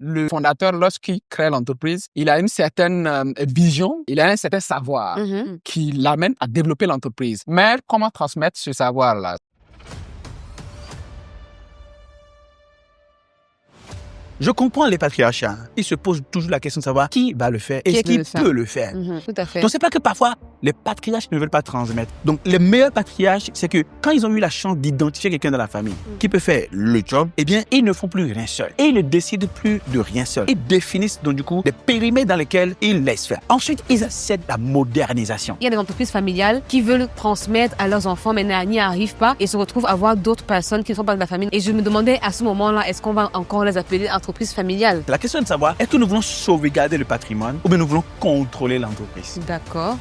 Le fondateur, lorsqu'il crée l'entreprise, il a une certaine vision, il a un certain savoir qui l'amène à développer l'entreprise. Mais comment transmettre ce savoir-là? Je comprends les patriarches. Ils se posent toujours la question de savoir qui va le faire et qui peut le faire. Tout à fait. Donc, c'est pas que parfois, les patriarches ne veulent pas transmettre. Donc, les meilleurs patriarches, c'est que quand ils ont eu la chance d'identifier quelqu'un dans la famille qui peut faire le job, eh bien, ils ne font plus rien seul. Et ils ne décident plus de rien seul. Ils définissent donc du coup des périmètres dans lesquels ils laissent faire. Ensuite, ils acceptent la modernisation. Il y a des entreprises familiales qui veulent transmettre à leurs enfants, mais n'y arrivent pas et se retrouvent à voir d'autres personnes qui ne sont pas de la famille. Et je me demandais à ce moment-là, est-ce qu'on va encore les appeler entreprises familiales? La question est de savoir, est-ce que nous voulons sauvegarder le patrimoine ou bien nous voulons contrôler l'entreprise? D'accord.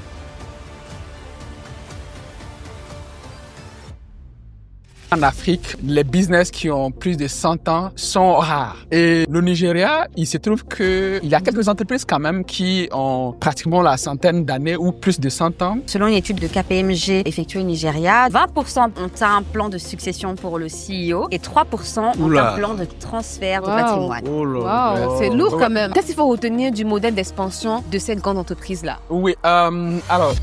En Afrique, les business qui ont plus de 100 ans sont rares. Et le Nigeria, il se trouve qu'il y a quelques entreprises quand même qui ont pratiquement la centaine d'années ou plus de 100 ans. Selon une étude de KPMG effectuée au Nigeria, 20% ont un plan de succession pour le CEO et 3% ont un plan de transfert de patrimoine. Wow, c'est lourd quand même. Qu'est-ce qu'il faut retenir du modèle d'expansion de cette grande entreprise-là? Oui, alors,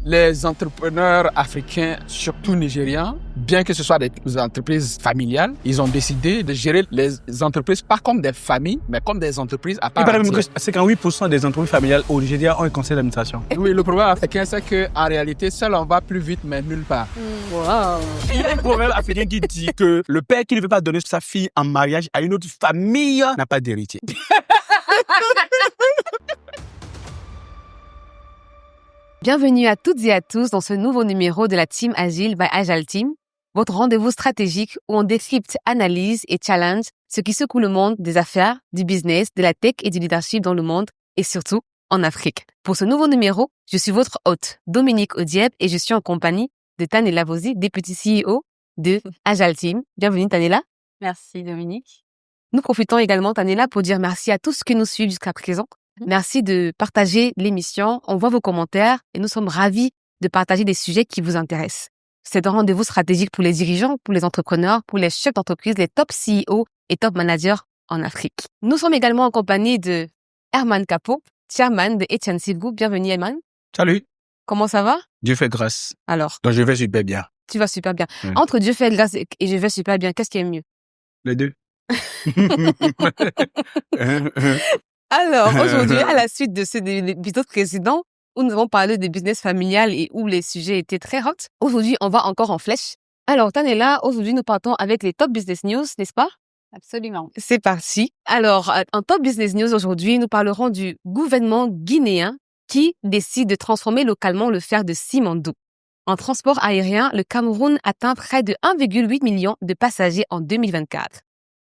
les entrepreneurs africains, surtout nigérians, bien que ce soit des entreprises familiales, ils ont décidé de gérer les entreprises pas comme des familles, mais comme des entreprises à part entière. C'est quand 8% des entreprises familiales au Nigeria ont un conseil d'administration. Oui, le problème africain, c'est qu'en réalité, seul on va plus vite, mais nulle part. Wow. Il y a un proverbe africain qui dit que le père qui ne veut pas donner sa fille en mariage à une autre famille n'a pas d'héritier. Bienvenue à toutes et à tous dans ce nouveau numéro de la Team Agile by Agile Team, votre rendez-vous stratégique où on décrypte, analyse et challenge ce qui secoue le monde des affaires, du business, de la tech et du leadership dans le monde et surtout en Afrique. Pour ce nouveau numéro, je suis votre hôte, Dominique Odieb, et je suis en compagnie de Tanela Vosi, député CEO de Agile Team. Bienvenue Tanela. Merci Dominique. Nous profitons également, Tanela, pour dire merci à tous qui nous suivent jusqu'à présent. Merci de partager l'émission. On voit vos commentaires et nous sommes ravis de partager des sujets qui vous intéressent. C'est un rendez-vous stratégique pour les dirigeants, pour les entrepreneurs, pour les chefs d'entreprise, les top CEO et top managers en Afrique. Nous sommes également en compagnie de Herman Capo, chairman de Etienne Group. Bienvenue Herman. Salut. Comment ça va? Dieu fait grâce. Alors? Donc je vais super bien. Tu vas super bien. Oui. Entre Dieu fait grâce et je vais super bien, qu'est-ce qui est mieux? Les deux. Alors, aujourd'hui, à la suite de l'épisode précédent, où nous avons parlé de business familial et où les sujets étaient très hot, aujourd'hui, on va encore en flèche. Alors, Tanela, aujourd'hui, nous partons avec les top business news, n'est-ce pas? Absolument. C'est parti. Alors, en top business news aujourd'hui, nous parlerons du gouvernement guinéen qui décide de transformer localement le fer de Simandou. En transport aérien, le Cameroun atteint près de 1,8 million de passagers en 2024.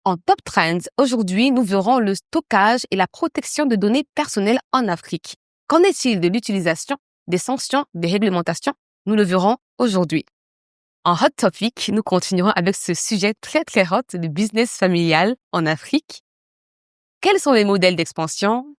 En top trends, aujourd'hui, nous verrons le stockage et la protection de données personnelles en Afrique. Qu'en est-il de l'utilisation des sanctions, des réglementations? Nous le verrons aujourd'hui. En hot topic, nous continuerons avec ce sujet très très hot de business familial en Afrique. Quels sont les modèles d'expansion?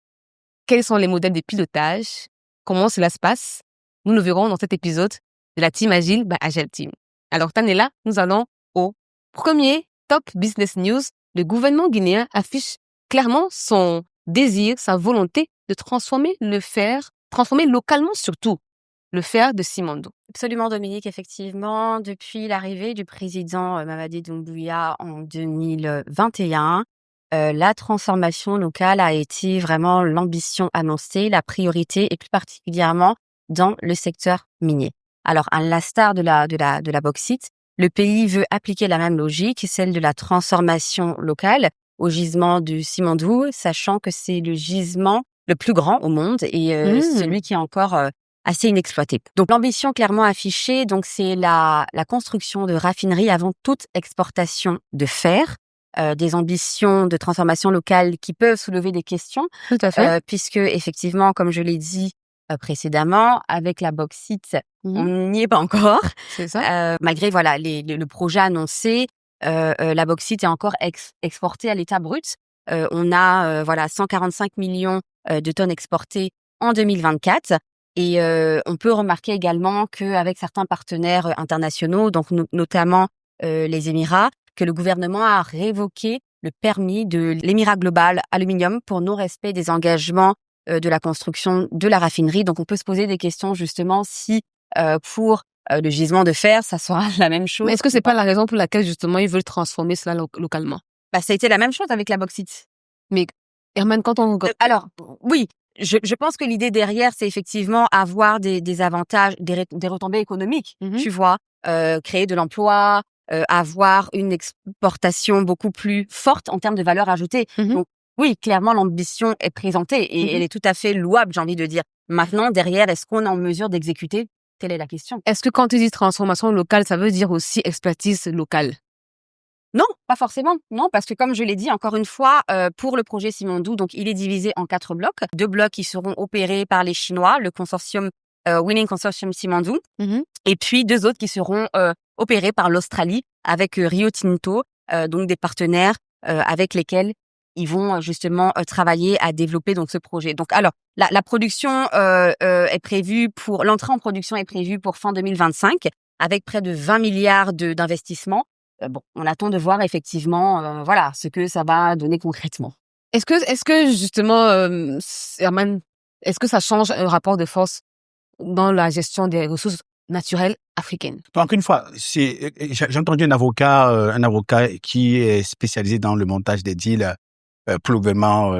Quels sont les modèles de pilotage? Comment cela se passe? Nous le verrons dans cet épisode de la Team Agile by Agile Team. Alors Tanela, nous allons au premier top business news. Le gouvernement guinéen affiche clairement son désir, sa volonté de transformer le fer, transformer localement surtout, le fer de Simandou. Absolument Dominique, effectivement, depuis l'arrivée du président Mamadi Doumbouya en 2021, la transformation locale a été vraiment l'ambition annoncée, la priorité et plus particulièrement dans le secteur minier. Alors, à l'instar de la bauxite, le pays veut appliquer la même logique, celle de la transformation locale au gisement du Simandou, sachant que c'est le gisement le plus grand au monde et celui qui est encore assez inexploité. Donc l'ambition clairement affichée, donc c'est la construction de raffineries avant toute exportation de fer, des ambitions de transformation locale qui peuvent soulever des questions, Tout à fait. puisque effectivement, comme je l'ai dit précédemment, avec la bauxite, on n'y est pas encore. C'est ça. Malgré voilà le projet annoncé, la bauxite est encore exportée à l'état brut. On a 145 millions de tonnes exportées en 2024. Et on peut remarquer également qu'avec certains partenaires internationaux, donc notamment les Émirats, que le gouvernement a révoqué le permis de l'Émirat Global Aluminium pour non-respect des engagements de la construction de la raffinerie. Donc, on peut se poser des questions justement si pour le gisement de fer, ça sera la même chose. Mais est-ce que c'est pas la raison pour laquelle justement ils veulent transformer cela localement? Bah, ça a été la même chose avec la bauxite. Mais Herman, quand on... Alors, oui, je pense que l'idée derrière, c'est effectivement avoir des avantages, des retombées économiques, tu vois, créer de l'emploi, avoir une exportation beaucoup plus forte en termes de valeur ajoutée. Donc, oui, clairement, l'ambition est présentée et elle est tout à fait louable, j'ai envie de dire. Maintenant, derrière, est-ce qu'on est en mesure d'exécuter? Telle est la question. Est-ce que quand tu dis transformation locale, ça veut dire aussi expertise locale? Non, pas forcément. Non, parce que comme je l'ai dit, encore une fois, pour le projet Simandou, donc il est divisé en 4 blocs. 2 blocs qui seront opérés par les Chinois, le consortium Winning Consortium Simandou, et puis 2 autres qui seront opérés par l'Australie avec Rio Tinto, donc des partenaires avec lesquels ils vont justement travailler à développer donc ce projet. Donc alors la production est prévue pour l'entrée en production est prévue pour fin 2025 avec près de 20 milliards d'investissements. Bon, on attend de voir effectivement voilà ce que ça va donner concrètement. Est-ce que justement Herman, est-ce que ça change un rapport de force dans la gestion des ressources naturelles africaines? Donc, une fois, j'ai entendu un avocat qui est spécialisé dans le montage des deals pour le gouvernement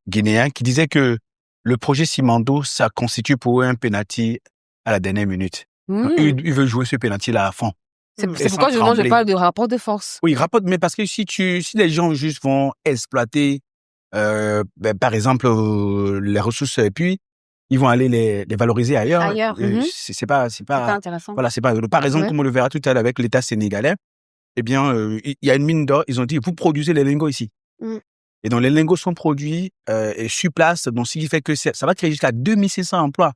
guinéen, qui disait que le projet Simandou, ça constitue pour eux un penalty à la dernière minute. Il veut jouer ce penalty-là à fond. C'est pourquoi je parle de rapport de force. Oui, mais parce que si les gens juste vont exploiter, par exemple, les ressources, et puis ils vont aller les valoriser ailleurs. C'est pas intéressant. Voilà, c'est pas. Par exemple, comme on le verra tout à l'heure avec l'État sénégalais, eh bien, il y a une mine d'or. Ils ont dit, vous produisez les lingots ici. Et donc, les lingots sont produits et sur place. Donc, ce qui fait que ça va créer jusqu'à 2600 emplois.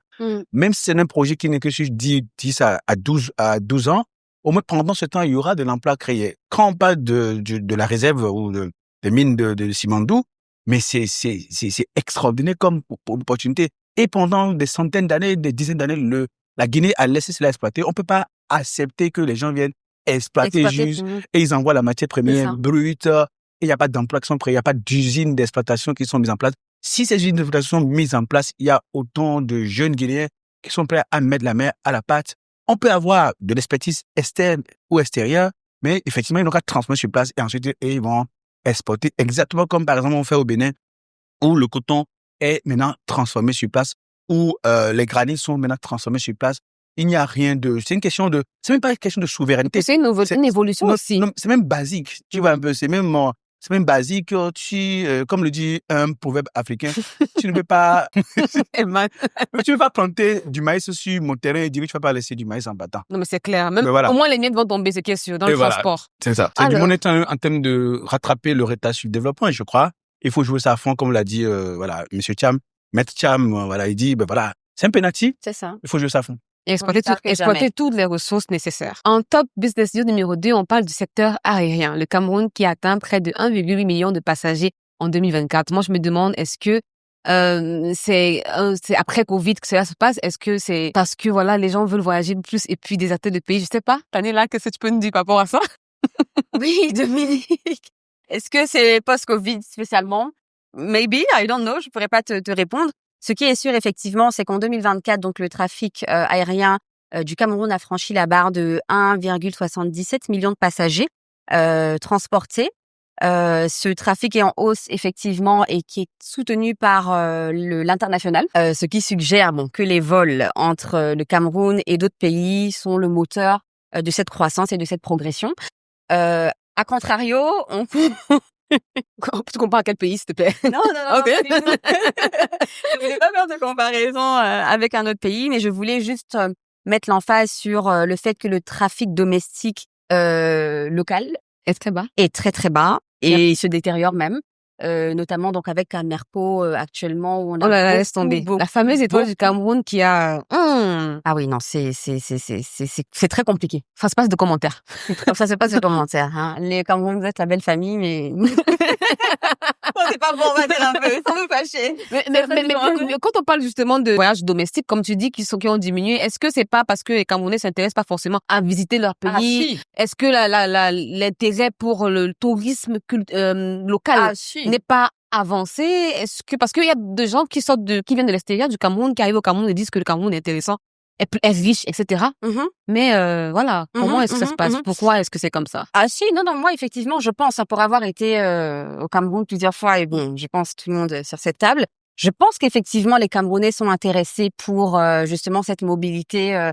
Même si c'est un projet qui n'est que sur 10 à 12 ans, au moins pendant ce temps, il y aura de l'emploi créé. Quand on parle de la réserve ou des mines de Simandou, mais c'est extraordinaire comme opportunité. Et pendant des centaines d'années, des dizaines d'années, la Guinée a laissé cela exploiter. On peut pas accepter que les gens viennent exploiter juste et ils envoient la matière première brute. Et il n'y a pas d'emploi qui sont créés, il n'y a pas d'usines d'exploitation qui sont mises en place. Si ces usines d'exploitation sont mises en place, il y a autant de jeunes Guinéens qui sont prêts à mettre la main à la pâte. On peut avoir de l'expertise externe ou extérieure, mais effectivement, ils n'ont qu'à transformer sur place et ensuite, ils vont exporter exactement comme par exemple on fait au Bénin, où le coton est maintenant transformé sur place, où les granits sont maintenant transformés sur place. Il n'y a rien c'est même pas une question de souveraineté. C'est une évolution aussi. Non, c'est même basique. Tu vois un peu, c'est même basique. Comme le dit un proverbe africain, tu ne peux pas, tu ne peux pas planter du maïs sur mon terrain et dire que tu ne vas pas laisser du maïs en battant. Non, mais c'est clair. Même, au moins, les miettes vont tomber, c'est sûr, dans le transport. C'est ça. C'est du monnaie en termes de rattraper le retard sur le développement, et je crois. Il faut jouer ça à fond, comme l'a dit, Monsieur Cham. Maître Cham, il dit, c'est un penalty. C'est ça. Il faut jouer ça à fond. Et exploiter toutes les ressources nécessaires. En top business news numéro 2, on parle du secteur aérien. Le Cameroun qui atteint près de 1,8 million de passagers en 2024. Moi, je me demande, est-ce que c'est après Covid que cela se passe? Est-ce que c'est parce que voilà, les gens veulent voyager plus et puis des acteurs de pays? Je sais pas. Tanela, qu'est-ce que tu peux nous dire par rapport à ça? Oui, Dominique. Est-ce que c'est post-Covid spécialement? Maybe, I don't know. Je pourrais pas te répondre. Ce qui est sûr, effectivement, c'est qu'en 2024, donc le trafic aérien du Cameroun a franchi la barre de 1,77 million de passagers transportés. Ce trafic est en hausse, effectivement, et qui est soutenu par l'international, ce qui suggère que les vols entre le Cameroun et d'autres pays sont le moteur de cette croissance et de cette progression. A contrario, Tu compares à quel pays, s'il te plaît? Non. Okay. Je voulais pas faire de comparaison avec un autre pays, mais je voulais juste mettre l'emphase sur le fait que le trafic domestique local est très bas. Est très très bas et il se détériore même. Notamment donc avec Camerco actuellement où on a laisse tomber. La fameuse étoile du Cameroun qui a Ah oui, non, c'est très compliqué. Ça se passe de commentaires. Ça se passe de commentaires, hein. Les Cameroun, vous êtes la belle famille, mais c'est pas bon, on va dire un peu. Ça nous fait lâché. Mais quand on parle justement de voyages domestiques, comme tu dis, qui ont diminué, est-ce que c'est pas parce que les Camerounais s'intéressent pas forcément à visiter leur pays? Si. Est-ce que l'intérêt pour le tourisme local n'est pas avancé? Est-ce que, parce qu'il y a des gens qui viennent de l'extérieur du Cameroun, qui arrivent au Cameroun et disent que le Cameroun est intéressant, est riche, etc. Mais voilà, comment est-ce que ça se passe? Pourquoi est-ce que c'est comme ça? Non, moi effectivement, je pense, pour avoir été au Cameroun plusieurs fois, et bon, je pense tout le monde sur cette table, je pense qu'effectivement les Camerounais sont intéressés pour justement cette mobilité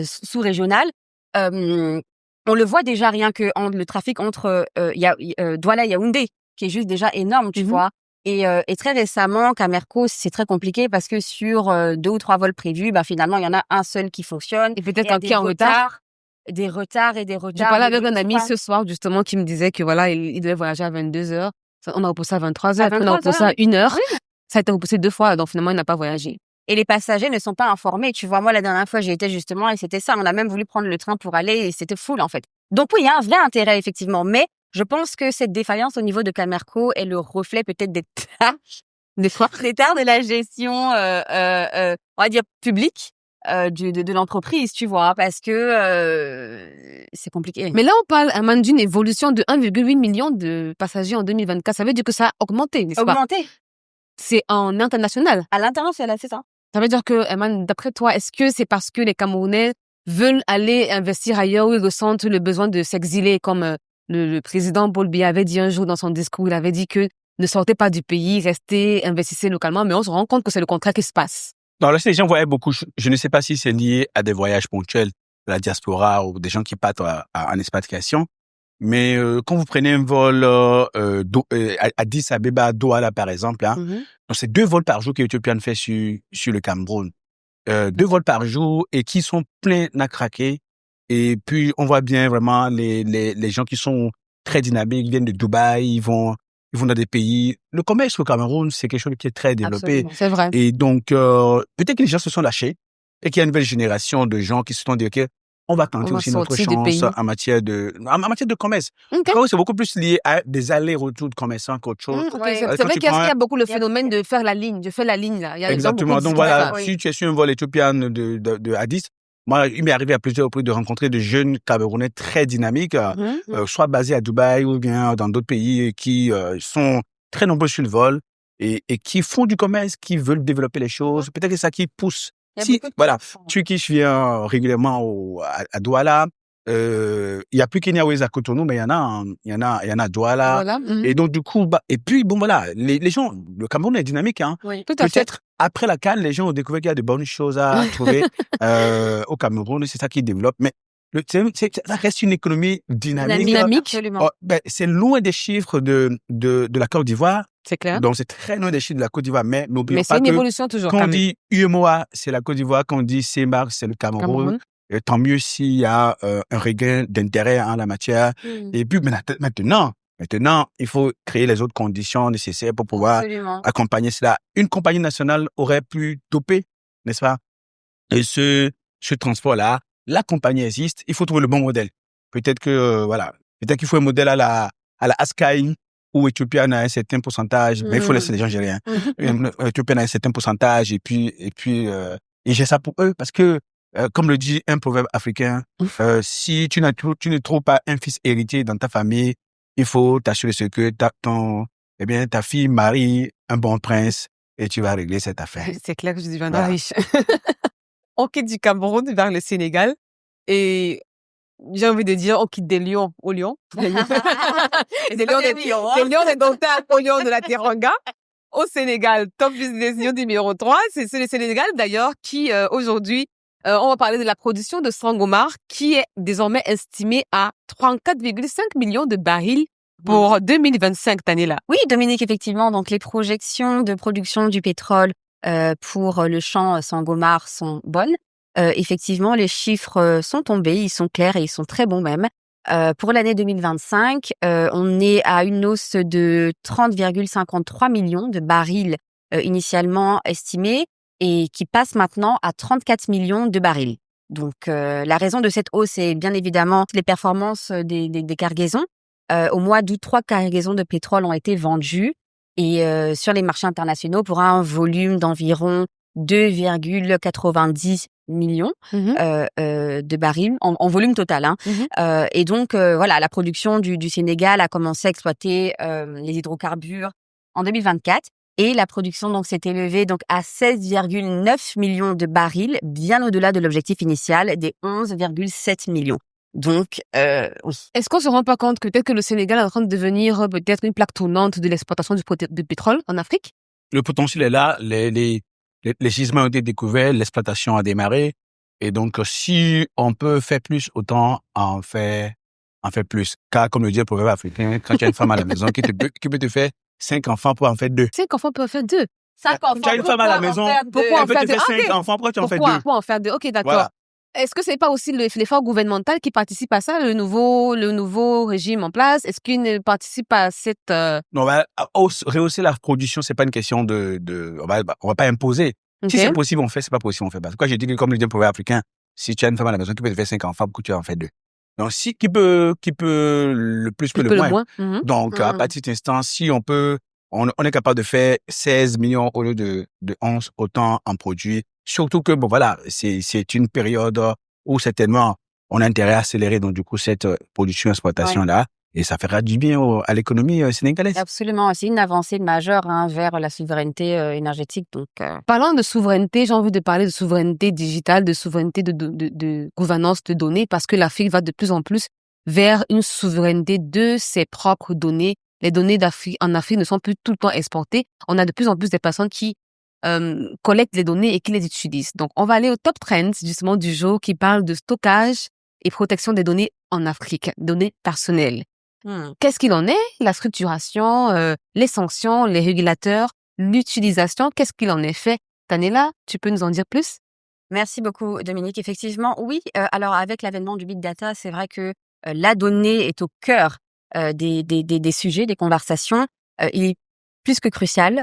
sous-régionale. On le voit déjà rien que le trafic entre Douala et Yaoundé, qui est juste déjà énorme, tu vois. Et très récemment, Camerco, c'est très compliqué parce que sur 2 ou 3 vols prévus, finalement, il y en a un seul qui fonctionne. Et peut-être un qui est en retard. Des retards. J'ai parlé avec un ami ce soir, justement, qui me disait que voilà, il devait voyager à 22h. On a repoussé à 23h. On a repoussé à 1h. Oui. Ça a été repoussé 2 fois, donc finalement, il n'a pas voyagé. Et les passagers ne sont pas informés. Tu vois, moi, la dernière fois, j'y étais justement et c'était ça. On a même voulu prendre le train pour aller et c'était full, en fait. Donc oui, il y a un vrai intérêt, effectivement. Mais je pense que cette défaillance au niveau de Camerco est le reflet peut-être des tares de la gestion, on va dire publique de l'entreprise, tu vois, parce que c'est compliqué. Mais là, on parle, Amand, d'une évolution de 1,8 million de passagers en 2024. Ça veut dire que ça a augmenté, n'est-ce pas? Augmenté. C'est en international. À l'international, c'est ça. Ça veut dire que, Amand, d'après toi, est-ce que c'est parce que les Camerounais veulent aller investir ailleurs où ils ressentent le besoin de s'exiler, comme le président Paul Biya avait dit un jour dans son discours, il avait dit que ne sortez pas du pays, restez, investissez localement, mais on se rend compte que c'est le contraire qui se passe. Non, là, les gens voyaient beaucoup. Je ne sais pas si c'est lié à des voyages ponctuels de la diaspora ou des gens qui partent en expatriation, mais quand vous prenez un vol Addis Abeba, Douala, par exemple, donc c'est 2 vols par jour que Ethiopian fait sur le Cameroun. 2 vols par jour et qui sont pleins à craquer. Et puis, on voit bien vraiment les gens qui sont très dynamiques, ils viennent de Dubaï, ils vont dans des pays. Le commerce au Cameroun, c'est quelque chose qui est très développé. Absolument, c'est vrai. Et donc, peut-être que les gens se sont lâchés et qu'il y a une nouvelle génération de gens qui se sont dit, OK, on va tenter aussi notre chance en matière de commerce. Okay. C'est beaucoup plus lié à des allers-retours de commerçants qu'autre chose. C'est vrai qu'il y a beaucoup le phénomène de faire la ligne, là. Il y a exactement. Donc voilà, si tu es sur un vol éthiopien de Addis, moi, il m'est arrivé à plusieurs reprises de rencontrer de jeunes Camerounais très dynamiques, soit basés à Dubaï ou bien dans d'autres pays qui sont très nombreux sur le vol et qui font du commerce, qui veulent développer les choses. Peut-être que c'est ça qui pousse. Tu qui viens régulièrement à Douala, il y a plus Kenya Airways à Cotonou, mais il y en a à Douala. Voilà. Et donc, du coup, et puis, bon, voilà, les gens, le Cameroun est dynamique, hein. Oui, tout à fait. Peut-être, après la CAN, les gens ont découvert qu'il y a de bonnes choses à trouver, au Cameroun, c'est ça qui développe. Mais, ça reste une économie dynamique. Absolument. C'est loin des chiffres de la Côte d'Ivoire. C'est clair. Donc, c'est très loin des chiffres de la Côte d'Ivoire, mais n'oublions pas que évolution toujours, quand on dit UEMOA, c'est la Côte d'Ivoire, quand on dit CEMAR, c'est le Cameroun. Tant mieux s'il y a un regain d'intérêt en la matière. Et puis maintenant, il faut créer les autres conditions nécessaires pour pouvoir accompagner cela. Une compagnie nationale aurait pu doper, n'est-ce pas? Et ce transport-là, la compagnie existe, il faut trouver le bon modèle. Peut-être qu'il faut un modèle à la Askai, où Ethiopian a un certain pourcentage, mais il faut laisser les gens gérer. Ethiopian a un certain pourcentage et puis ils gèrent ça pour eux parce que comme le dit un proverbe africain, si tu ne trouves pas un fils héritier dans ta famille, il faut t'assurer que ta fille marie un bon prince et tu vas régler cette affaire. C'est clair que je deviendrai riche. On quitte du Cameroun vers le Sénégal et j'ai envie de dire, on quitte des lions aux lions. Des lions indomptables aux lions de la Teranga. Au Sénégal, Top Business News numéro 3. C'est le Sénégal, d'ailleurs, qui, aujourd'hui, on va parler de la production de Sangomar, qui est désormais estimée à 34,5 millions de barils pour 2025, cette année-là. Oui, Dominique, effectivement. Donc, les projections de production du pétrole pour le champ Sangomar sont bonnes. Effectivement, les chiffres sont tombés, ils sont clairs et ils sont très bons même. Pour l'année 2025, on est à une hausse de 30,53 millions de barils initialement estimés et qui passe maintenant à 34 millions de barils. Donc, la raison de cette hausse est bien évidemment les performances des cargaisons. Au mois d'août, 3 cargaisons de pétrole ont été vendues. et sur les marchés internationaux pour un volume d'environ 2,90 millions de barils en volume total. Hein. Et donc, voilà, la production du Sénégal a commencé à exploiter les hydrocarbures en 2024. Et la production donc s'est élevée donc à 16,9 millions de barils, bien au-delà de l'objectif initial des 11,7 millions. Donc, oui. Est-ce qu'on se rend pas compte que peut-être que le Sénégal est en train de devenir peut-être une plaque tournante de l'exportation du pétrole en Afrique? Le potentiel est là, les gisements ont été découverts, l'exploitation a démarré. Et donc, si on peut faire plus, autant en faire plus. Car, comme le dit le proverbe africain, quand tu as une femme à la maison qui peut te faire 5 enfants pour en faire 2. 5 enfants peuvent faire 2. 5 enfants. Tu as une femme à la maison, Pourquoi en elle peut faire te 2? faire 5 enfants, pourquoi tu en fais 2? Pourquoi en faire 2? Ok, d'accord. Voilà. Est-ce que c'est pas aussi l'effort gouvernemental qui participe à ça, le nouveau régime en place? Est-ce qu'il ne participe à cette... Non, rehausser la production, c'est pas une question on va pas imposer. Si c'est possible, on fait, c'est pas possible, on fait pas. Pourquoi j'ai dit que, comme le dit le proverbe africain, si tu as une femme à la maison qui peut te faire 5 enfants, pourquoi tu en fais 2? Donc, qui peut le plus que le moins. Donc, à partir d'instant, si on est capable de faire 16 millions au lieu de 11, autant en produit. Surtout que, bon, voilà, c'est une période où certainement on a intérêt à accélérer, donc, du coup, cette production-exploitation-là. Et ça fera du bien à l'économie sénégalaise. Absolument. C'est une avancée majeure vers la souveraineté énergétique. Donc, Parlant de souveraineté, j'ai envie de parler de souveraineté digitale, de souveraineté de gouvernance de données, parce que l'Afrique va de plus en plus vers une souveraineté de ses propres données. Les données en Afrique ne sont plus tout le temps exportées. On a de plus en plus des personnes qui collectent les données et qui les utilisent. Donc, on va aller au top trends, justement, du jour qui parle de stockage et protection des données en Afrique, données personnelles. Qu'est-ce qu'il en est? La structuration, les sanctions, les régulateurs, l'utilisation, qu'est-ce qu'il en est fait? Tanela, tu peux nous en dire plus? Merci beaucoup, Dominique. Effectivement, oui. Alors, avec l'avènement du big data, c'est vrai que la donnée est au cœur des sujets, des conversations. Il est plus que crucial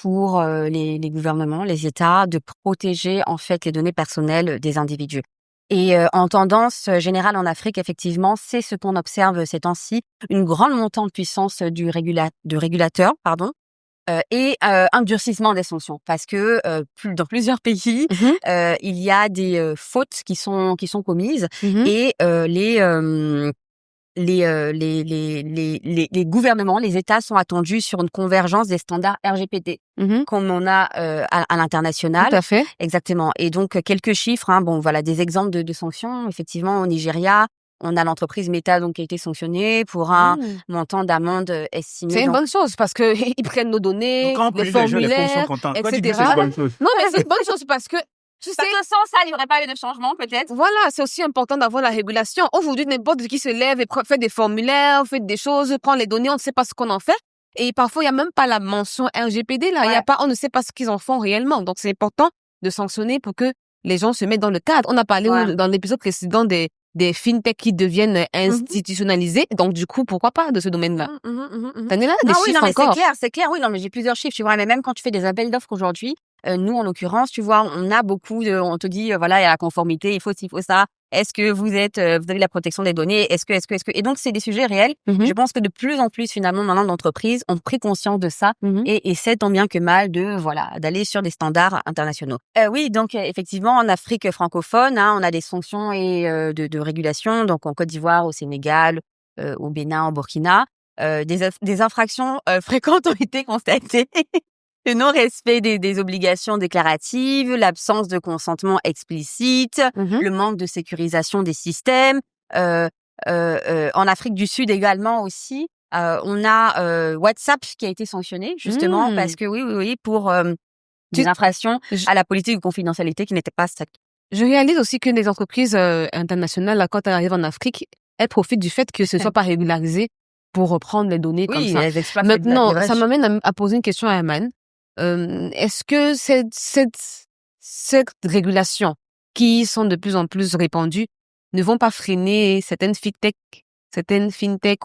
pour les gouvernements, les États, de protéger en fait les données personnelles des individus. Et en tendance générale en Afrique, effectivement, c'est ce qu'on observe ces temps-ci, une grande montée en puissance du régulateur, et un durcissement des sanctions, parce que dans plusieurs pays, il y a des fautes qui sont commises et les gouvernements, les États sont attendus sur une convergence des standards RGPD, comme on a à l'international. Tout à fait. Exactement. Et donc, quelques chiffres, bon, voilà, des exemples de sanctions. Effectivement, au Nigeria, on a l'entreprise Meta, donc, qui a été sanctionnée pour un montant d'amende estimé. C'est une bonne chose, parce que ils prennent nos données, les formulaires, etc. Non, mais c'est une bonne chose parce que parce que sans ça, il n'y aurait pas eu de changement, peut-être. Voilà, c'est aussi important d'avoir la régulation. Aujourd'hui, n'importe qui se lève et fait des formulaires, fait des choses, prend les données, on ne sait pas ce qu'on en fait. Et parfois, il n'y a même pas la mention RGPD, là. Ouais. On ne sait pas ce qu'ils en font réellement. Donc, c'est important de sanctionner pour que les gens se mettent dans le cadre. On a parlé dans l'épisode précédent des fintechs qui deviennent institutionnalisés. Donc, du coup, pourquoi pas de ce domaine-là? T'en es là, des chiffres encore. C'est clair, oui, non, mais j'ai plusieurs chiffres, tu vois. Mais même quand tu fais des appels d'offres aujourd'hui, nous, en l'occurrence, tu vois, on a beaucoup on te dit, voilà, il y a la conformité, il faut ci, il faut ça. Est-ce que vous avez la protection des données? Est-ce que? Et donc, c'est des sujets réels. Je pense que de plus en plus, finalement, maintenant, d'entreprises ont pris conscience de ça et essaient tant bien que mal d'aller sur des standards internationaux. Oui, donc, effectivement, en Afrique francophone, on a des sanctions et de régulation. Donc, en Côte d'Ivoire, au Sénégal, au Bénin, au Burkina. Des infractions fréquentes ont été constatées. Le non-respect des obligations déclaratives, l'absence de consentement explicite, le manque de sécurisation des systèmes. En Afrique du Sud également aussi, on a WhatsApp qui a été sanctionné justement parce que oui, pour des infractions à la politique de confidentialité qui n'était pas stricte. Je réalise aussi que les entreprises internationales, là, quand elles arrivent en Afrique, elles profitent du fait que ce ne soit pas régularisé pour reprendre les données comme ça. Elles exploitent. Maintenant, ça m'amène à poser une question à Herman. Est-ce que cette régulation qui sont de plus en plus répandues ne vont pas freiner certaines fintech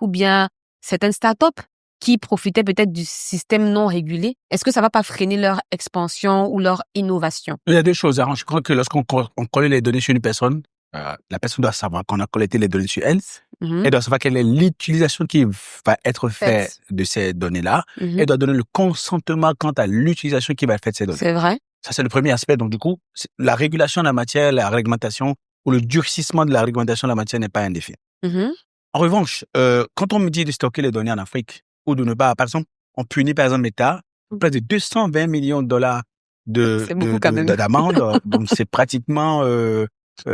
ou bien certaines startups qui profitaient peut-être du système non régulé? Est-ce que ça va pas freiner leur expansion ou leur innovation? Il y a deux choses. Je crois que lorsqu'on connaît les données sur une personne, la personne doit savoir qu'on a collecté les données sur elle. Mhm. Elle doit savoir quelle est l'utilisation qui va être faite Faites. de ces données-là. Mhm. Elle doit donner le consentement quant à l'utilisation qui va être faite de ces données. C'est vrai. Ça, c'est le premier aspect. Donc, du coup, la régulation de la matière, la réglementation ou le durcissement de la réglementation de la matière n'est pas un défi. Mhm. En revanche, quand on me dit de stocker les données en Afrique ou de ne pas, par exemple, on punit par exemple l'État près de 220 millions de dollars C'est beaucoup quand même. d'amende. Donc, c'est pratiquement,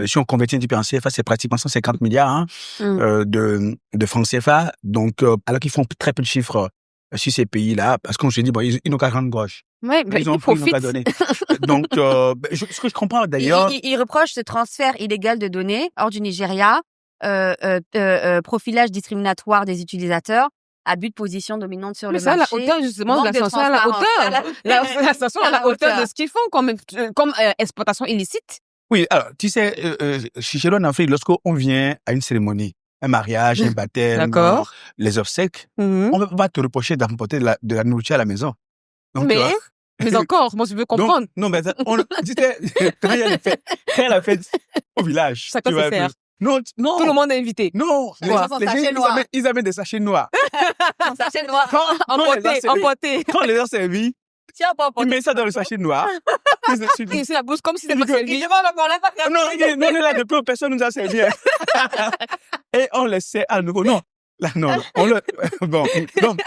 si on convertit un petit peu en CFA, c'est pratiquement 150 milliards hein, de francs CFA. Donc, alors qu'ils font très peu de chiffres sur ces pays-là, parce que je dis, bon, ils n'ont qu'à rendre gauche. Ouais, Ils ont profitent. qu'à donner. Donc, ce que je comprends d'ailleurs, Il reproche ce transfert illégal de données hors du Nigeria, profilage discriminatoire des utilisateurs, abus de position dominante sur Mais le ça, à la marché. hauteur, justement, de manque de la sanction à la transparence. hauteur. La sanction à la hauteur de ce qu'ils font comme exploitation illicite. oui, alors, tu sais, chez nous en Afrique, lorsqu'on vient à une cérémonie, un mariage, un baptême, D'accord. les obsèques, Mhm. on ne va pas te reprocher d'emporter de la nourriture à la maison. Donc, Mais, mais encore, moi, je veux comprendre. Donc, non, mais tu sais, quand il y a la fête au village. Chacun tu sait vois, faire. Non, non. Tout le monde est invité. Non, les Quoi? gens, ils amènent des sachets noirs. Sachet noir. Emporté. Quand les gens servis, Tiens, pas ils mettent ça dans le sachet noir. Et c'est la bouche comme si c'était pas Il servi. dit, non, on est là depuis, personne nous a servi. Et on le sait à nouveau. Non, là, non. Bon, donc,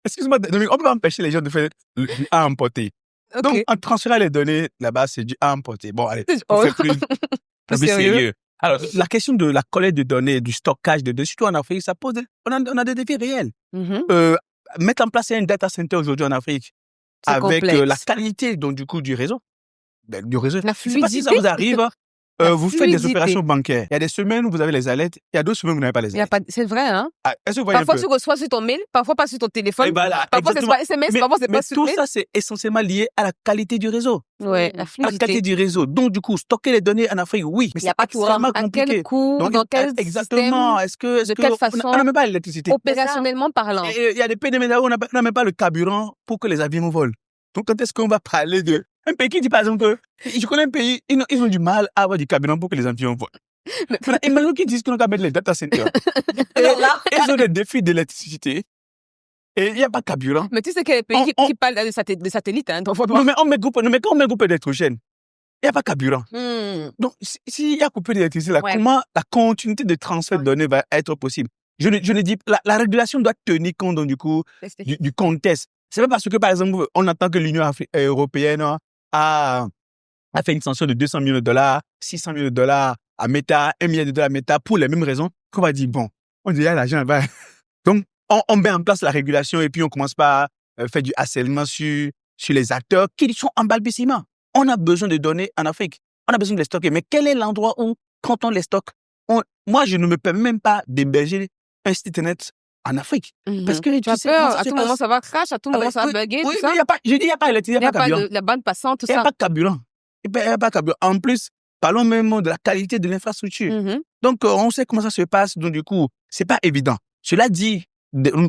excuse-moi, Dominique, on peut pas empêcher les gens de faire du à emporter. Ok. Donc, en transférant les données, là-bas, c'est du à emporter. Bon, allez, on Oh. fait plus sérieux. Alors, la question de la collecte de données, du stockage de données, surtout en Afrique, ça pose, on a des défis réels. Mhm. Mettre en place un data center aujourd'hui en Afrique, C'est avec complexe. la qualité, donc, du coup, du réseau. La Je sais pas si fluidité. ça vous arrive. La Vous faites des fluidité. opérations bancaires. Il y a des semaines où vous avez les alertes, il y a d'autres semaines où vous n'avez pas les Il y a alertes. pas, c'est vrai, hein. Ah, est-ce que vous voyez Parfois, un peu? tu reçois sur ton mail, parfois pas sur ton téléphone. Et voilà, Parfois, c'est exactement. pas SMS, parfois, c'est mais pas sur tout mail. ça, c'est essentiellement lié à la qualité du réseau. Ouais, la À la qualité fluidité. du réseau. Donc, du coup, stocker les données en Afrique, oui, mais Il y a c'est pas de courant. extrêmement À compliqué. quel coût, Donc, dans quel exactement. système, Est-ce de que quelle on façon, n'a même pas l'électricité. opérationnellement parlant. Et il y a des pays de où on n'a même pas le carburant pour que les avions volent. Donc, quand est-ce qu'on va parler de un pays qui dit, par exemple, que je connais un pays, ils ont du mal à avoir du carburant pour que les avions volent. Maintenant, imagine qu'ils disent qu'on va mettre les data centers. Et ils ont des défis d'électricité. Et il n'y a pas de carburant. Mais tu sais qu'il y a des pays qui parlent de satellites, hein, donc faut pas. Non, mais quand on met groupe d'électrogène, il n'y a pas de carburant. Donc, s'il y a coupé d'électricité, là, Ouais. comment la continuité de transfert de données va être possible? Je ne dis la régulation doit tenir compte, donc, du coup, du contexte. C'est pas parce que, par exemple, on entend que l'Union européenne a fait une sanction de 200 millions de dollars, 600 millions de dollars à Meta, 1 milliard de dollars à Meta pour les mêmes raisons qu'on va dire, bon, on dit, l'argent va. Donc, on met en place la régulation et puis on commence par faire du harcèlement sur les acteurs qui sont en balbutiement. On a besoin de données en Afrique. On a besoin de les stocker. Mais quel est l'endroit où, quand on les stocke, moi, je ne me permets même pas d'héberger un site internet en Afrique. Parce que Tu as sais comment peur, ça à se tout passe. moment ça va crash, à tout moment ça va bugger, Oui, tout ça. mais je dis, il n'y a pas d'électricité, il n'y a pas de carburant. la bande passante, tout Il n'y a ça. pas de carburant. Il n'y a pas de carburant. En plus, parlons même de la qualité de l'infrastructure. Mhm. Donc, on sait comment ça se passe. Donc, du coup, c'est pas évident. Cela dit,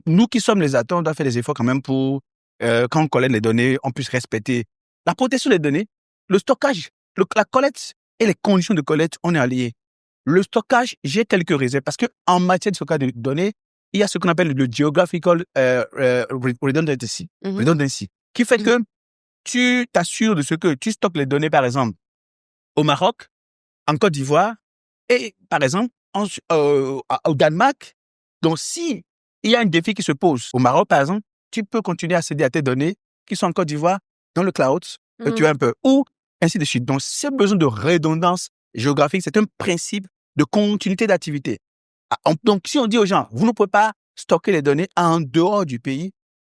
nous qui sommes les acteurs, on doit faire des efforts quand même pour, quand on collecte les données, on puisse respecter la protection des données, le stockage, la collecte et les conditions de collecte, on est alliés. Le stockage, j'ai quelques réserves parce que en matière de stockage de données, il y a ce qu'on appelle le geographical redundancy, qui fait que tu t'assures de ce que tu stockes les données, par exemple, au Maroc, en Côte d'Ivoire et, par exemple, au Danemark. Donc, si il y a un défi qui se pose au Maroc, par exemple, tu peux continuer à accéder à tes données qui sont en Côte d'Ivoire, dans le cloud, tu vois un peu, ou ainsi de suite. Donc, c'est besoin de redondance géographique. C'est un principe de continuité d'activité. Donc, si on dit aux gens, vous ne pouvez pas stocker les données en dehors du pays,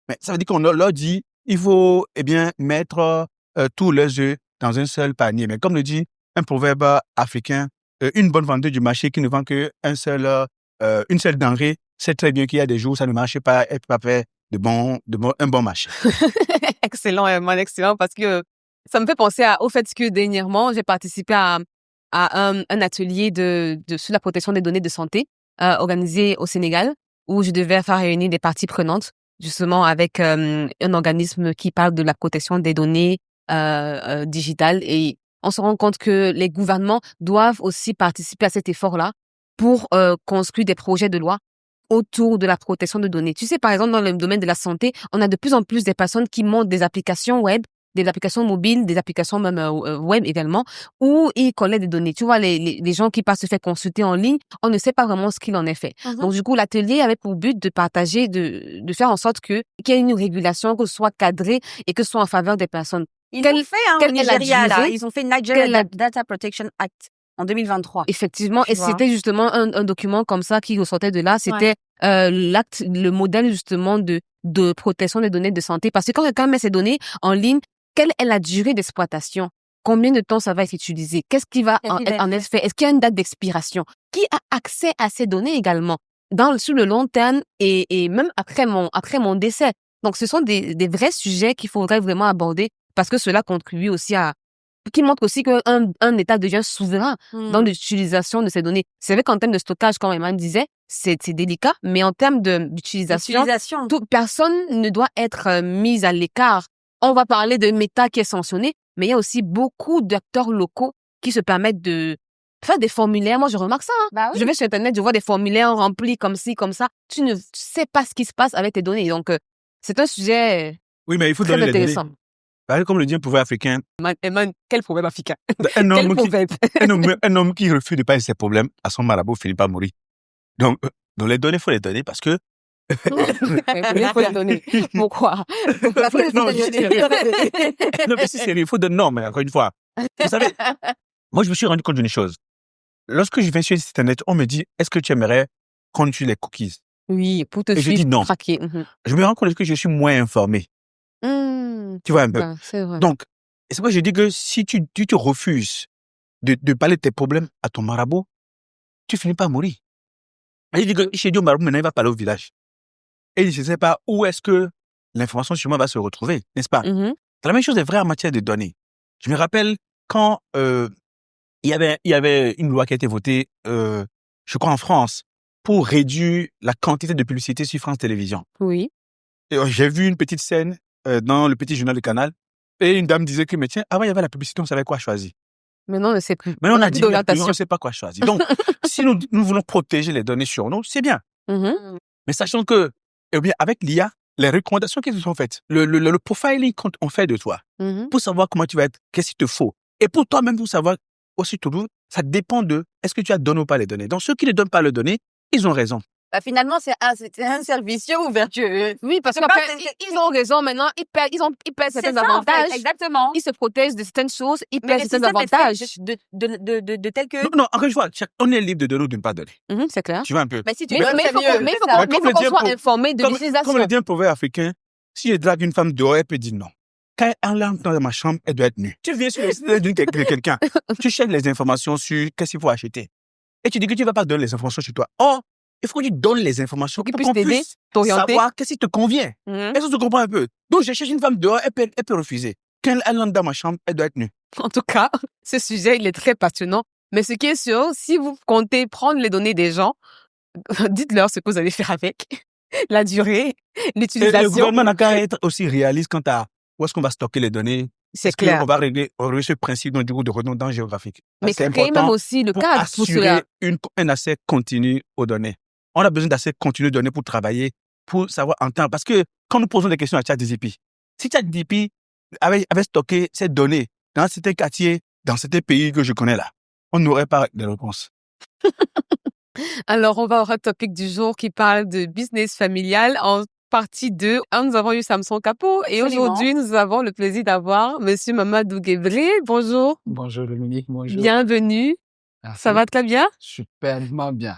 mais ça veut dire qu'on leur dit, il faut, mettre tous leurs œufs dans un seul panier. Mais comme le dit un proverbe africain, une bonne vendeuse du marché qui ne vend qu'une seule denrée, sait très bien qu'il y a des jours où ça ne marche pas, elle peut pas faire un bon marché. Excellent, Herman, excellent, parce que ça me fait penser au fait que dernièrement, j'ai participé à un atelier sur la protection des données de santé organisé au Sénégal, où je devais faire réunir des parties prenantes, justement avec un organisme qui parle de la protection des données digitales. Et on se rend compte que les gouvernements doivent aussi participer à cet effort-là pour construire des projets de loi autour de la protection de données. Tu sais, par exemple, dans le domaine de la santé, on a de plus en plus des personnes qui montent des applications web, des applications mobiles, des applications même web également, où ils collectent des données. Tu vois, les gens qui passent se faire consulter en ligne, on ne sait pas vraiment ce qu'il en est fait. Donc, du coup, l'atelier avait pour but de partager, de faire en sorte qu'il y ait une régulation, que ce soit cadré et que ce soit en faveur des personnes. Ils l'ont fait, au Nigeria, là. Ils ont fait Nigeria Data Protection Act en 2023. Effectivement, et c'était justement un document comme ça qui ressortait de là. C'était l'acte, le modèle justement de protection des données de santé. Parce que quand quelqu'un met ses données en ligne, quelle est la durée d'exploitation? Combien de temps ça va être utilisé? Qu'est-ce qui va en être fait? Est-ce qu'il y a une date d'expiration? Qui a accès à ces données également sur le long terme et même après mon décès? Donc, ce sont des vrais sujets qu'il faudrait vraiment aborder parce que cela contribue aussi qui montre aussi qu'un État devient souverain dans l'utilisation de ces données. C'est vrai qu'en termes de stockage, comme Emmanuel disait, c'est délicat, mais en termes d'utilisation, toute personne ne doit être mise à l'écart. On va parler de Meta qui est sanctionné, mais il y a aussi beaucoup d'acteurs locaux qui se permettent de faire des formulaires. Moi, je remarque ça. Bah oui. Je vais sur Internet, je vois des formulaires remplis comme ci, comme ça. Tu ne sais pas ce qui se passe avec tes données. Donc, c'est un sujet Oui, mais il faut très donner les intéressant. données. Pareil comme le dit un proverbe africain. Emmanuel, quel problème africain? Un Quel homme, proverbe? un homme qui refuse de payer ses problèmes à son marabout finit par mourir. Donc les données, il faut les donner parce que... Il faut les donner. Pourquoi? Non, mais c'est sérieux, il faut donner. Non, mais encore une fois, vous savez, moi, je me suis rendu compte d'une chose. Lorsque je viens sur Internet, on me dit, est-ce que tu aimerais qu'on utilise les cookies? Oui, pour te Et je suivre, dis non. traquer. Je me rends compte que je suis moins informé. Tu vois un peu. C'est vrai. Donc, c'est pourquoi je dis que si tu te refuses de parler de tes problèmes à ton marabout, tu finis par mourir. Et je dis que chez Dieu, marabout, maintenant, il va parler au village. Et je ne sais pas où est-ce que l'information sur moi va se retrouver, n'est-ce pas? La même chose est vraie en matière de données. Je me rappelle quand il y avait une loi qui a été votée, je crois en France, pour réduire la quantité de publicité sur France Télévisions. Oui. Et j'ai vu une petite scène dans le petit journal du Canal, et une dame disait que, mais tiens, avant il y avait la publicité, on savait quoi choisir. Maintenant, on ne sait plus. Maintenant, on a dit, on ne sait pas quoi choisir. Donc, si nous voulons protéger les données sur nous, c'est bien. Mais sachant que, eh bien, avec l'IA, les recommandations qui te sont faites, le profiling qu'on fait de toi, pour savoir comment tu vas être, qu'est-ce qu'il te faut, et pour toi-même, pour savoir aussi tout, ça dépend de est-ce que tu as donné ou pas les données. Donc, ceux qui ne donnent pas les données, ils ont raison. Bah, finalement, c'est un service vertueux. Oui, parce qu'après, ils ont raison maintenant, ils perdent certains avantages. En fait, exactement. Ils se protègent de certaines choses, ils perdent certains avantages. De tel que... Non, encore une fois, on est libre de donner ou de ne pas donner. C'est clair. Tu vois un peu. Mais si tu Mais veux, il faut qu'on soit informé de l'utilisation. Comme le dit un proverbe africain, si je drague une femme dehors, elle peut dire non. Quand elle entre dans ma chambre, elle doit être nue. Tu viens sur le site de quelqu'un, tu cherches les informations sur qu'est-ce qu'il faut acheter. Et tu dis que tu ne vas pas donner les informations sur toi. Or, il faut que tu donnes les informations pour qu'on puisse savoir qu'est-ce qui te convient. Est-ce que tu comprends un peu? Donc, je cherche une femme dehors, elle peut refuser. Quand elle entre dans ma chambre, elle doit être nue. En tout cas, ce sujet, il est très passionnant. Mais ce qui est sûr, si vous comptez prendre les données des gens, dites-leur ce que vous allez faire avec, la durée, l'utilisation. Et le gouvernement n'a qu'à être aussi réaliste quant à où est-ce qu'on va stocker les données. C'est clair. On va régler ce principe du coup de redondance géographique. Mais c'est créer important même aussi le pour cadre assurer un accès continu aux données. On a besoin d'accès continu aux données pour travailler, pour savoir en temps. Parce que quand nous posons des questions à ChatGPT, si ChatGPT avait stocké ces données dans certains quartiers, dans certains pays que je connais là, on n'aurait pas de réponse. Alors, on va au topic du jour qui parle de business familial en partie 2. Nous avons eu Samson Kapo et aujourd'hui, nous avons le plaisir d'avoir Monsieur Mamadou Guébré. Bonjour. Bonjour Dominique, bonjour. Bienvenue. Merci. Ça va très bien? Superbement bien.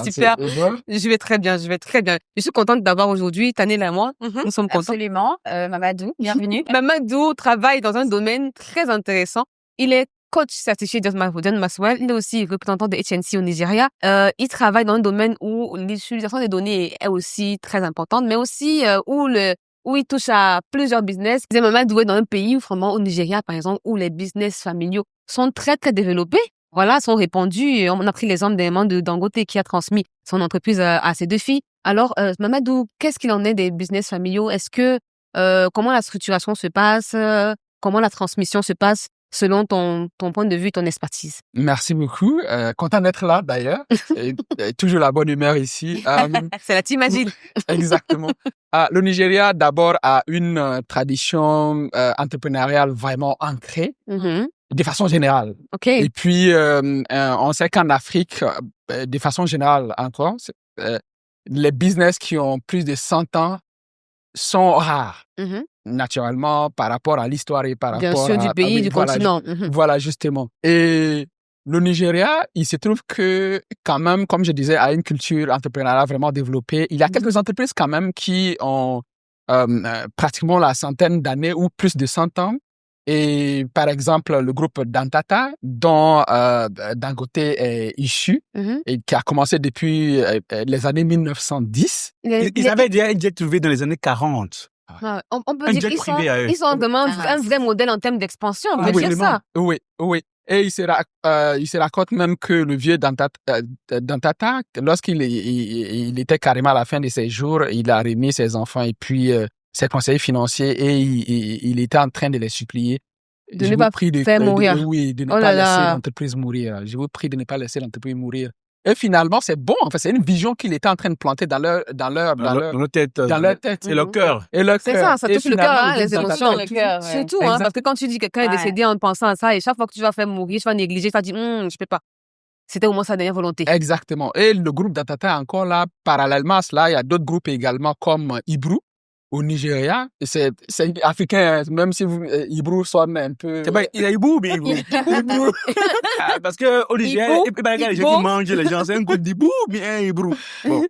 Super. Je vais très bien. Je suis contente d'avoir aujourd'hui Tanel et moi. Nous sommes contents. Absolument. Mamadou, bienvenue. Mamadou travaille dans un domaine très intéressant. Il est coach certifié John Maxwell. Il est aussi représentant de HNC au Nigeria. Il travaille dans un domaine où l'utilisation des données est aussi très importante, mais aussi où il touche à plusieurs business. Mamadou est dans un pays, vraiment au Nigeria, par exemple, où les business familiaux sont très, très développés. Voilà, sont répandus. On a pris l'exemple d'un membre de Dangote qui a transmis son entreprise à ses 2 filles. Alors, Mamadou, qu'est-ce qu'il en est des business familiaux? Est-ce que, comment la structuration se passe? Comment la transmission se passe? selon ton point de vue, ton expertise. Merci beaucoup. Content d'être là, d'ailleurs. Et toujours la bonne humeur ici. C'est la team agile. Exactement. Le Nigeria, d'abord, a une tradition entrepreneuriale vraiment ancrée, de façon générale. OK. Et puis, on sait qu'en Afrique, de façon générale encore, les business qui ont plus de 100 ans sont rares. Naturellement, par rapport à l'histoire et par Bien rapport sûr, du pays, du continent. Voilà, justement. Et le Nigeria, il se trouve que, quand même, comme je disais, a une culture entrepreneuriale vraiment développée. Il y a quelques entreprises, quand même, qui ont pratiquement la centaine d'années ou plus de 100 ans. Et, par exemple, le groupe Dantata, dont Dangote est issu, et qui a commencé depuis les années 1910. Ils avaient déjà un jet privé dans les années 40. On peut dire qu'ils sont vraiment un vrai modèle en termes d'expansion. On peut dire ça. Oui. Et il se raconte même que le vieux Dantata, lorsqu'il était carrément à la fin de ses jours, il a réuni ses enfants et puis ses conseillers financiers et il était en train de les supplier. De ne pas faire mourir. De ne pas laisser l'entreprise mourir. Je vous prie de ne pas laisser l'entreprise mourir. Et finalement, c'est bon. En fait, c'est une vision qu'il était en train de planter dans leur tête. Et leur cœur. C'est ça touche le cœur, les émotions. Surtout, parce que quand tu dis que quelqu'un est décédé en pensant à ça, et chaque fois que tu vas faire mourir, tu vas négliger, tu vas dire, je peux pas. C'était au moins sa dernière volonté. Exactement. Et le groupe Dantata, encore là, parallèlement à cela, il y a d'autres groupes également comme Ibru au Nigeria. C'est africain, même si Ibru sonne un peu... Il y a Ibru, mais Ibru. Parce que au Nigeria, les gens qui mangent les gens, c'est un coup d'Ibru, bien Ibru. Bon.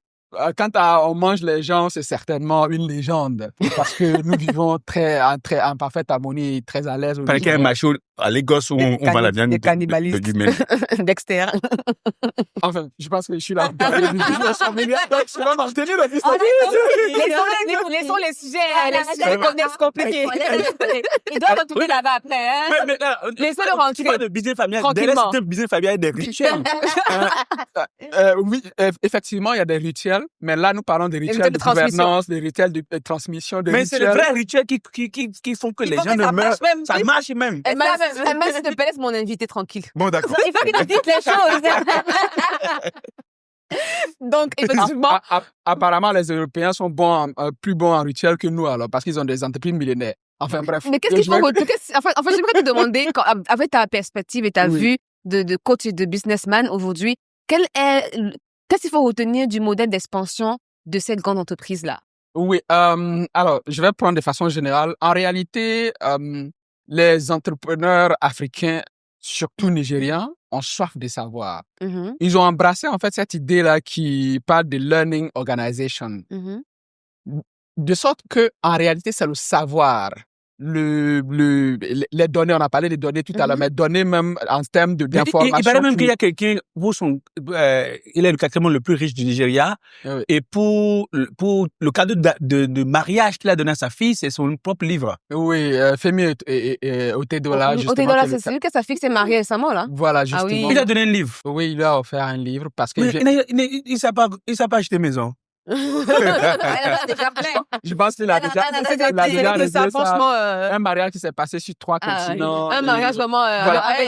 Quand on mange les gens, c'est certainement une légende. Parce que nous vivons en parfaite harmonie, très à l'aise. Par exemple, macho, à Lagos, où on vend la viande des cannibalistes. Dexter. Enfin, je pense que je suis là. Donc, je vais m'en tenir la distance. Laissons les sujets, les connaisses compliqués. Ils doivent retourner là-bas après, hein. Laissez-le rentrer. Pas de business familial. Tranquillement. Derrière, c'est un business familial des rituels. Oui, effectivement, il y a des rituels, mais là, nous parlons des rituels de gouvernance, des rituels de transmission, mais c'est les vrais rituels qui font que les gens ne meurent. Ça marche même. Même s'il te plaît, laisse mon invité tranquille. Bon, d'accord. Il faut qu'il te dise les choses. Donc, effectivement. Apparemment, les Européens sont plus bons en rituel que nous, alors, parce qu'ils ont des entreprises millénaires. Enfin, bref. Mais qu'est-ce qu'il faut j'aimerais te demander, avec ta perspective et ta vue de coach et de businessman aujourd'hui, qu'est-ce qu'il faut retenir du modèle d'expansion de cette grande entreprise-là? Oui, alors, je vais prendre de façon générale. En réalité, les entrepreneurs africains, surtout nigérians, ont soif de savoir. Ils ont embrassé, en fait, cette idée-là qui parle de learning organization. De sorte que, en réalité, c'est le savoir. Les données, on a parlé des données tout à l'heure, mais données même en termes d'information. Il paraît même qu'il y a quelqu'un, il est le quatrième le plus riche du Nigeria, et pour le cadeau de mariage qu'il a donné à sa fille, c'est son propre livre. Oui, Femi Otedola, justement. Otedola, c'est celui que sa fille s'est mariée récemment, là. Voilà, justement. Ah oui. Il a donné un livre. Oui, il lui a offert un livre parce que... Il ne sait pas acheter maison. Je pense qu'il a déjà réglé ça. Un mariage qui s'est passé sur 3 continents. Un mariage vraiment...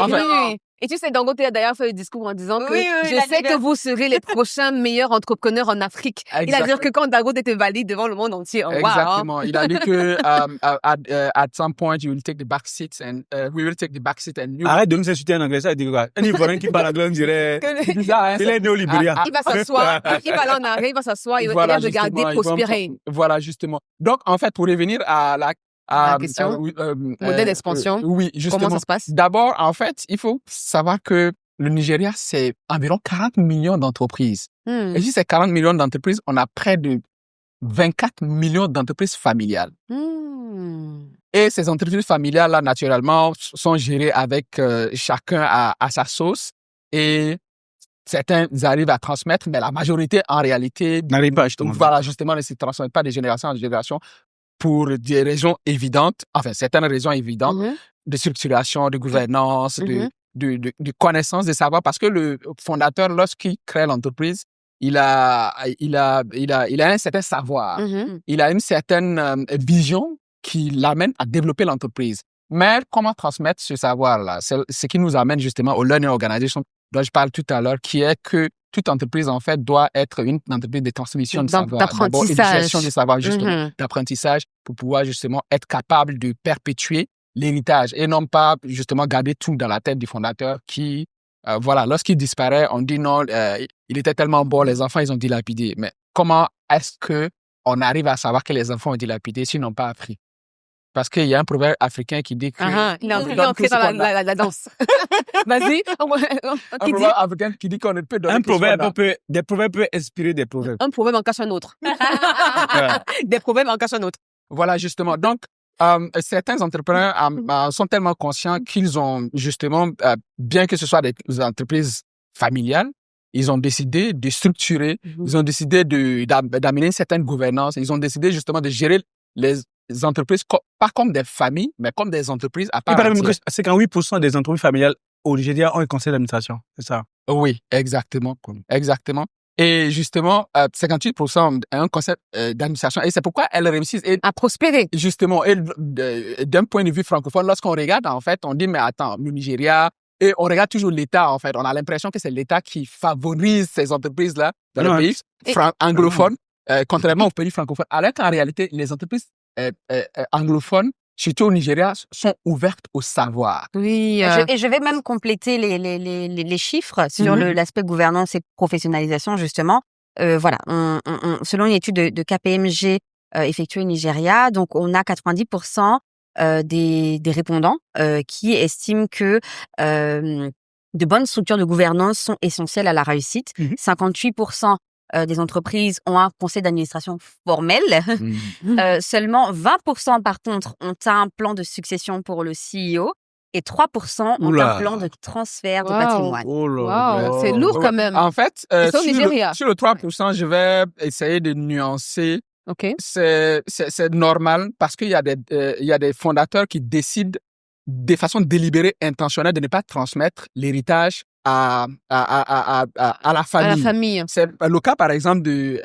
oui. Et tu sais, Dangote a d'ailleurs fait le discours en disant que je sais que vous serez les prochains meilleurs entrepreneurs en Afrique. Exactement. Il a dit que quand Dangote était valide devant le monde entier, exactement. Il a dit que at some point you will take the back seats and we will take the back seat and you... Arrête de nous insulter en anglais, ça dit quoi? Un Ivoirien qui parle anglais, on dirait... Il est né au Libéria. Il va s'asseoir, il va aller en arrêt, il va s'asseoir, il va regarder prospérer. Voilà, justement. Donc, en fait, pour revenir à la question, modèle d'expansion. Oui, justement. Comment ça se passe? D'abord, en fait, il faut savoir que le Nigeria, c'est environ 40 millions d'entreprises. Et si c'est 40 millions d'entreprises, on a près de 24 millions d'entreprises familiales. Et ces entreprises familiales-là, naturellement, sont gérées avec chacun à sa sauce. Et certains arrivent à transmettre, mais la majorité, en réalité... n'arrive pas, justement. Voilà, justement, ne se transmettent pas de génération en génération pour des raisons évidentes, enfin, certaines raisons évidentes, de structuration, de gouvernance, de connaissance, de savoir, parce que le fondateur, lorsqu'il crée l'entreprise, il a un certain savoir, il a une certaine vision qui l'amène à développer l'entreprise. Mais comment transmettre ce savoir-là? C'est ce qui nous amène justement au Learning Organization dont je parle tout à l'heure, qui est que toute entreprise, en fait, doit être une entreprise de transmission de savoir. D'apprentissage. D'abord, éducation de savoir, justement, d'apprentissage, pour pouvoir justement être capable de perpétuer l'héritage et non pas justement garder tout dans la tête du fondateur qui, voilà, lorsqu'il disparaît, on dit non, il était tellement bon, les enfants, ils ont dilapidé. Mais comment est-ce que on arrive à savoir que les enfants ont dilapidé s'ils n'ont pas appris? Parce qu'il y a un proverbe africain qui dit que... Il est entré dans la danse. Vas-y. Un proverbe africain qui dit qu'on ne peut donner Des proverbes peuvent inspirer des proverbes. Un proverbe en cache un autre. Des proverbes en cachent un autre. Voilà, justement. Donc, certains entrepreneurs sont tellement conscients qu'ils ont justement, bien que ce soit des entreprises familiales, ils ont décidé de structurer, ils ont décidé d'amener une certaine gouvernance, ils ont décidé justement de gérer les entreprises pas comme des familles, mais comme des entreprises à part entière. C'est quand 8% des entreprises familiales au Nigeria ont un conseil d'administration, c'est ça? Oui, exactement. Exactement. Et justement, 58% ont un conseil d'administration. Et c'est pourquoi elles réussissent. À prospérer. Justement, et d'un point de vue francophone, lorsqu'on regarde, en fait, on dit, mais attends, le Nigeria, et on regarde toujours l'État, en fait. On a l'impression que c'est l'État qui favorise ces entreprises-là dans le pays anglophone, contrairement aux pays francophones. Alors qu'en réalité, les entreprises anglophones, surtout au Nigeria, sont ouvertes au savoir. Oui. Et je vais même compléter les chiffres sur l'aspect gouvernance et professionnalisation, justement. Voilà, selon une étude de KPMG effectuée au Nigeria, donc on a 90% des répondants qui estiment que de bonnes structures de gouvernance sont essentielles à la réussite. 58% des entreprises ont un conseil d'administration formel. Seulement 20% par contre ont un plan de succession pour le CEO et 3% ont un plan de transfert de patrimoine. C'est lourd quand même. En fait, c'est au Nigeria. Sur le 3%, je vais essayer de nuancer. Okay. C'est normal parce qu'il y a des fondateurs qui décident de façon délibérée, intentionnelle, de ne pas transmettre l'héritage à la famille. À la famille. C'est le cas, par exemple, de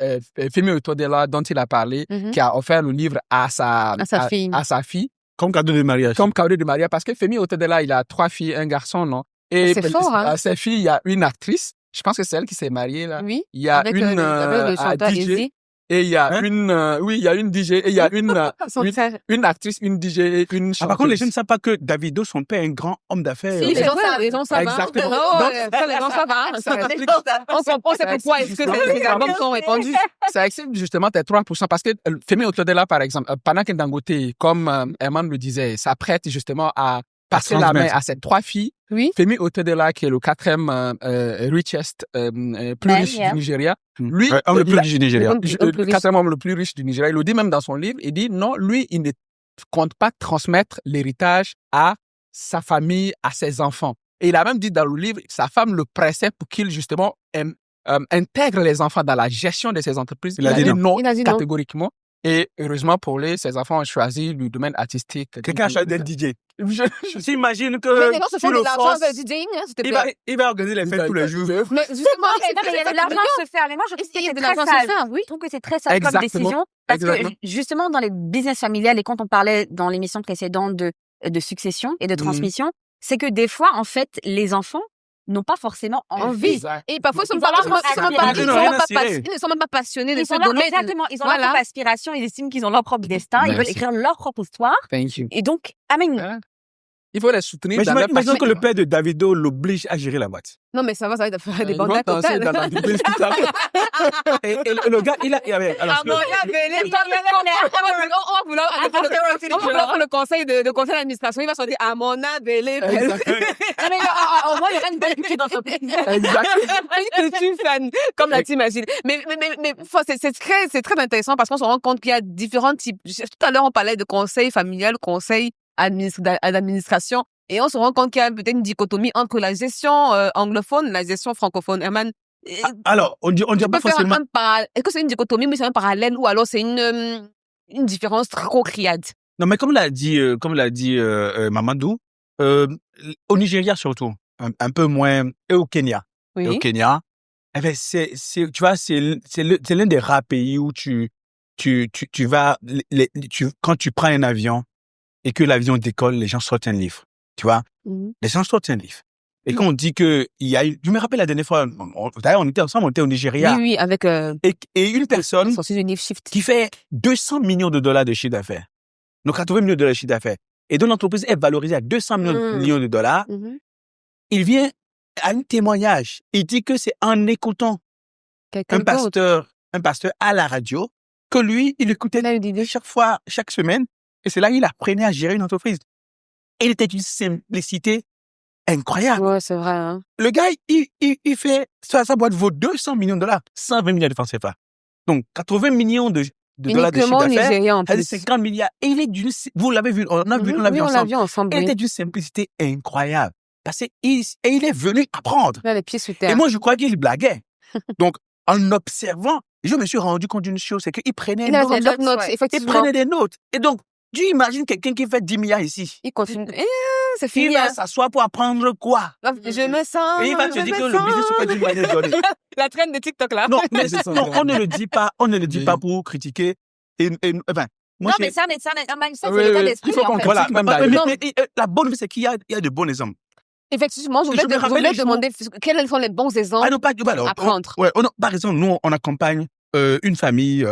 Femi Otodela, dont il a parlé, qui a offert le livre à sa fille. Comme cadeau de mariage. Comme cadeau de mariage. Parce que Femi Otodela, il a 3 filles, un garçon, non? Et c'est fort, hein? Ses filles, il y a une actrice. Je pense que c'est elle qui s'est mariée, là. Oui. Il y a avec une le chanteur DJ. Easy. Et il y a il y a une DJ et il y a une actrice, une DJ et une chanteuse. Par contre, les gens ne savent pas que Davido, son père, est un grand homme d'affaires. Si, les gens savent. Exactement. Les gens savent. On comprend c'est pourquoi est-ce que les albums sont répandus. Ça excite justement tes 3% parce que Femi Otodela, par exemple, pendant que Dangote, comme Herman le disait, s'apprête justement à passer la main à ses 3 filles. Oui. Femi Otodela, qui est le 4e richest, plus riche du Nigeria. Lui, le plus riche du Nigeria. Le 4e homme le plus riche du Nigeria. Il le dit même dans son livre. Il dit non, lui, il ne compte pas transmettre l'héritage à sa famille, à ses enfants. Et il a même dit dans le livre, sa femme le pressait pour qu'il justement intègre les enfants dans la gestion de ses entreprises. Il a dit non catégoriquement. Et heureusement pour lui, ses enfants ont choisi le domaine artistique. Quelqu'un a choisi d'être DJ. J'imagine que sur le France, il va organiser les fêtes tous les jours. Mais justement, il y a de l'argent à se faire. Mais moi, je trouve que c'est très sage. Je trouve que c'est très sage comme décision. Parce que justement, dans les business familiales, et quand on parlait dans l'émission précédente de succession et de transmission, c'est que des fois, en fait, les enfants n'ont pas forcément envie. Et parfois, ils ne sont même pas passionnés de ce domaine. Exactement. Ils ont leur propre aspiration, ils estiment qu'ils ont leur propre destin, ils veulent écrire leur propre histoire. Et donc, il faut les soutenir. Mais j'imagine que le père de Davido l'oblige à gérer la boîte. Non, mais ça va être faire des bandes totales. Et le gars, il a... Alors, on va vouloir le conseil d'administration. Il va se dire, à mon abélé. Au moins, il y aura une belle culture d'entreprise. Je suis fan, comme la t'imagines. Mais c'est très intéressant parce qu'on se rend compte qu'il y a différents types. Tout à l'heure, on parlait de conseil familial, conseil d'administration. Et on se rend compte qu'il y a peut-être une dichotomie entre la gestion anglophone et la gestion francophone. Herman, alors, on dirait pas forcément... Est-ce que c'est une dichotomie, mais c'est un parallèle ou alors c'est une différence trop criade? Non, mais comme l'a dit Mamadou, au Nigeria surtout, un peu moins, et au Kenya. Oui. Et au Kenya, tu vois, c'est l'un des rares pays où tu vas, quand tu prends un avion, et que la vision décolle, les gens sortent un livre. Tu vois? Les gens sortent un livre. Et quand on dit que il y a je me rappelle la dernière fois, d'ailleurs, on était ensemble, on était au Nigeria. Oui, avec Et une personne sortie du livre Shift. qui fait 200 millions de dollars de chiffre d'affaires. Donc, 80 millions de dollars de chiffre d'affaires. Et dont l'entreprise est valorisée à 200 millions de dollars. Il vient à un témoignage. Il dit que c'est en écoutant un pasteur à la radio que lui, il écoutait chaque fois, chaque semaine. Et c'est là qu'il apprenait à gérer une entreprise. Et il était d'une simplicité incroyable. Ouais, c'est vrai. Hein. Le gars, il fait, sa boîte vaut 200 millions de dollars, 120 milliards de francs CFA. Donc, 80 millions de dollars de chiffre d'affaires. Nigérien en plus. 50 milliards. Et il est vous l'avez vu, on l'a vu ensemble. l'a vu ensemble. Il était d'une simplicité incroyable. Parce qu'il il est venu apprendre. Là, les pieds sous terre. Et moi, je crois qu'il blaguait. Donc, en observant, je me suis rendu compte d'une chose, c'est qu'il prenait des notes. Il prenait des notes. Et donc, tu imagines quelqu'un qui fait 10 milliards ici. Il continue. C'est fini. Il va s'asseoir pour apprendre quoi? Je me sens. Et il va te dire que le business se fait d'une manière donnée. La traîne de TikTok, là. Non, mais non, on ne le dit pas, pour critiquer. Enfin, moi, mais ça, c'est un mindset, c'est l'état d'esprit. Il faut qu'on voilà, critique même mais la bonne chose, c'est qu'il y a de bons exemples. Effectivement, je voulais demander quels sont les bons exemples à prendre. Par exemple, nous, on accompagne une famille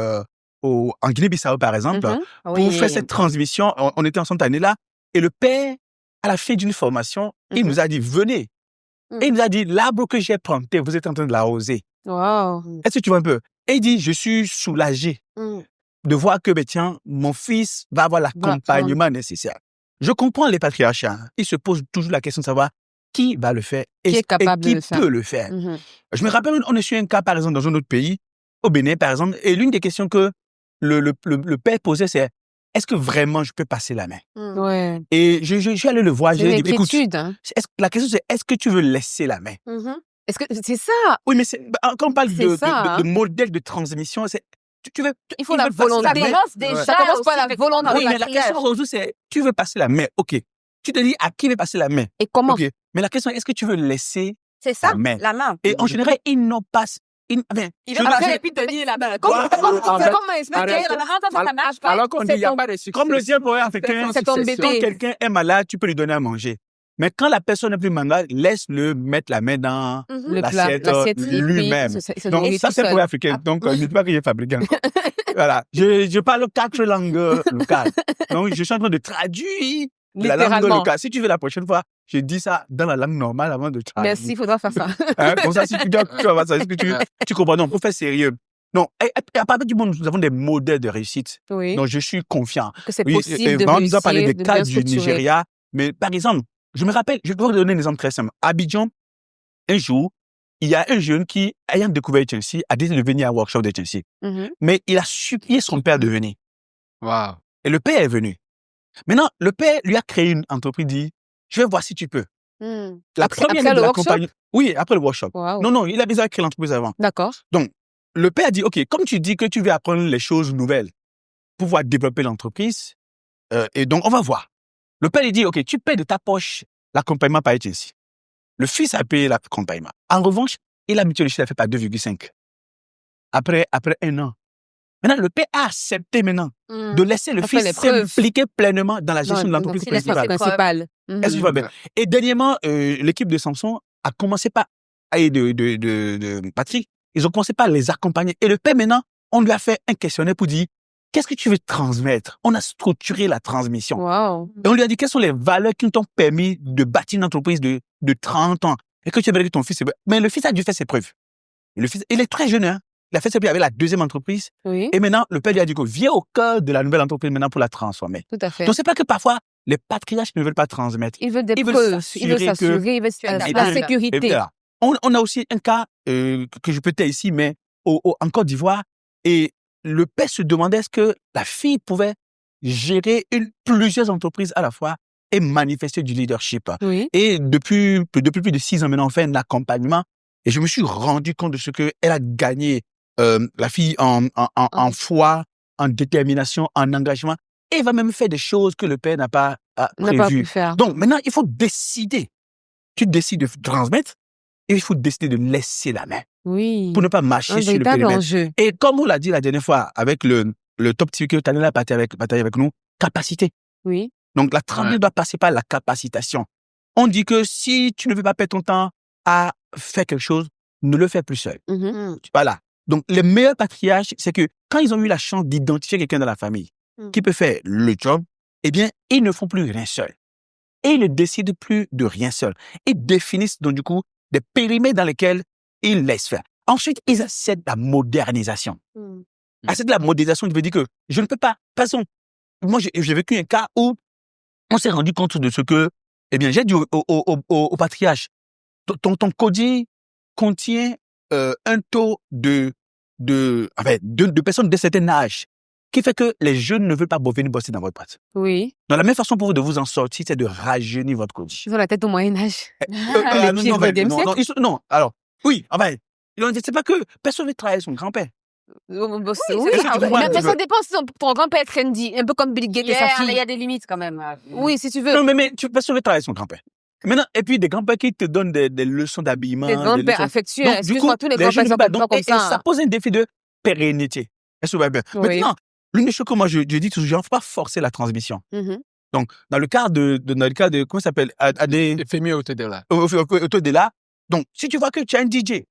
en Guinée-Bissau, par exemple, pour faire cette transmission. On était ensemble cette année-là. Et le père, à la fin d'une formation, il nous a dit, venez. Et il nous a dit, l'arbre que j'ai planté, vous êtes en train de l'arroser. Wow. Est-ce que tu vois un peu? Et il dit, je suis soulagé de voir que, tiens, mon fils va avoir l'accompagnement nécessaire. Je comprends les patriarchats. Ils se posent toujours la question de savoir qui va le faire et qui peut le faire. Je me rappelle, on est sur un cas, par exemple, dans un autre pays, au Bénin, par exemple, et l'une des questions que le père posait, c'est est-ce que vraiment je peux passer la main? Ouais. Et je suis allé le voir. C'est une inquiétude. La question, c'est est-ce que tu veux laisser la main? Est-ce que c'est ça? Oui, mais quand on parle de modèle de transmission, c'est il faut la volonté. Ça commence déjà. Ça commence par la volonté. Oui, mais la question aujourd'hui, c'est tu veux passer la main? OK. Tu te dis à qui veut passer la main? Et comment? OK. Mais la question est, est-ce que tu veux laisser la main? Et en général, ils n'ont pas... Il va après et puis tenir la main. Comment expliquer la main? Ça marche pas. Alors qu'on dit, il n'y a pas de succès. Comme le dit un poète africain, quand quelqu'un est malade, tu peux lui donner à manger. Mais quand la personne n'est plus malade, laisse-le mettre la main dans l'assiette lui-même. Donc, ça, c'est pour les Africains. Donc, ne dis pas que j'ai fabriqué. Voilà. Je parle 4 langues locales. Donc, je suis en train de traduire la langue locale. Si tu veux la prochaine fois, je dis ça dans la langue normale avant de traduire. Merci, il faudra faire ça. Comme ça, si tu vas voir ça, est-ce que tu comprends? Non, pour faire sérieux. Non, à partir du monde, nous avons des modèles de réussite. Oui. Donc, je suis confiant. Que c'est possible de réussir. On nous a parlé des cas du Nigeria. Mais par exemple, je me rappelle, je vais vous donner un exemple très simple. À Abidjan, un jour, il y a un jeune qui, ayant découvert Chelsea, a décidé de venir à un workshop de Chelsea. Mais il a supplié son père de venir. Wow. Et le père est venu. Maintenant, le père lui a créé une entreprise, dit, je vais voir si tu peux. Après le workshop? Oui, après le workshop. Wow. Non, il a déjà créé l'entreprise avant. D'accord. Donc, le père a dit, OK, comme tu dis que tu veux apprendre les choses nouvelles pour pouvoir développer l'entreprise, et donc on va voir. Le père, il dit, OK, tu payes de ta poche l'accompagnement par agency. Le fils a payé l'accompagnement. En revanche, il a mutué le chiffre d'affaires par 2,5. Après 1 an. Maintenant, le père a accepté maintenant de laisser le fils s'impliquer pleinement dans la gestion de l'entreprise principale. Est-ce que tu vois bien? Et dernièrement, l'équipe de Samson a commencé par, et de Patrick, ils ont commencé par les accompagner. Et le père, maintenant, on lui a fait un questionnaire pour dire, qu'est-ce que tu veux transmettre? On a structuré la transmission. Wow. Et on lui a dit, quelles sont les valeurs qui t'ont permis de bâtir une entreprise de 30 ans? Et que tu aimerais que ton fils... Mais le fils a dû faire ses preuves. Et le fils, il est très jeune, hein? Il a fait ses preuves avec la deuxième entreprise. Oui. Et maintenant, le père lui a dit que viens au cœur de la nouvelle entreprise maintenant pour la transformer. Tout à fait. Donc, c'est pas que parfois, les patriarches ne veulent pas transmettre. Ils veulent des preuves. Ils veulent s'assurer, ils veulent la sécurité. Voilà. On a aussi un cas que je peux taire ici, mais en Côte d'Ivoire. Et le père se demandait est-ce que la fille pouvait gérer plusieurs entreprises à la fois et manifester du leadership. Oui. Et depuis plus de 6 ans maintenant, on fait un accompagnement. Et je me suis rendu compte de ce qu'elle a gagné, la fille en foi, en détermination, en engagement. Et elle va même faire des choses que le père n'a pas prévues. Donc maintenant, il faut décider. Tu décides de transmettre et il faut décider de laisser la main. Oui. Pour ne pas marcher sur le périmètre. Enjeu. Et comme on l'a dit la dernière fois avec le top TV que Tanela a partagé avec nous, capacité. Oui. Donc, la transmission doit passer par la capacitation. On dit que si tu ne veux pas perdre ton temps à faire quelque chose, ne le fais plus seul. Voilà. Donc, les meilleurs patriarches, c'est que quand ils ont eu la chance d'identifier quelqu'un dans la famille qui peut faire le job, eh bien, ils ne font plus rien seul. Et ils ne décident plus de rien seul. Ils définissent donc du coup des périmètres dans lesquels ils laissent faire. Ensuite, ils acceptent la modernisation. Accepter la modernisation, je veux dire que je ne peux pas. De toute façon, moi, j'ai vécu un cas où on s'est rendu compte de ce que, eh bien, j'ai dit au patriarche, ton coding contient un taux de personnes de certain âge qui fait que les jeunes ne veulent pas venir bosser dans votre boîte. Oui. Donc, la meilleure façon pour vous de vous en sortir, c'est de rajeunir votre coding. Ils ont la tête au Moyen-Âge. Non, alors, oui, c'est pas que personne ne veut travailler son grand-père. Oui, mais ça dépend si ton grand-père est trendy, un peu comme Bill Gates et sa fille. Il y a des limites quand même. Oui, si tu veux. Non, mais personne ne veut travailler son grand-père. Maintenant, et puis des grands-pères qui te donnent des leçons d'habillement. Des grands-pères affectueux. Donc, Excuse-moi, tous les les grands-pères jeunes sont pas. pas comme ça. Ça pose un défi de pérennité. Est-ce que vous voyez bien? Oui. Maintenant, l'une des choses que moi je dis toujours, il ne faut pas forcer la transmission. Donc, dans le cas de comment ça s'appelle? Femi Otedela. Otedela. Donc, si tu vois que tu as un DJ,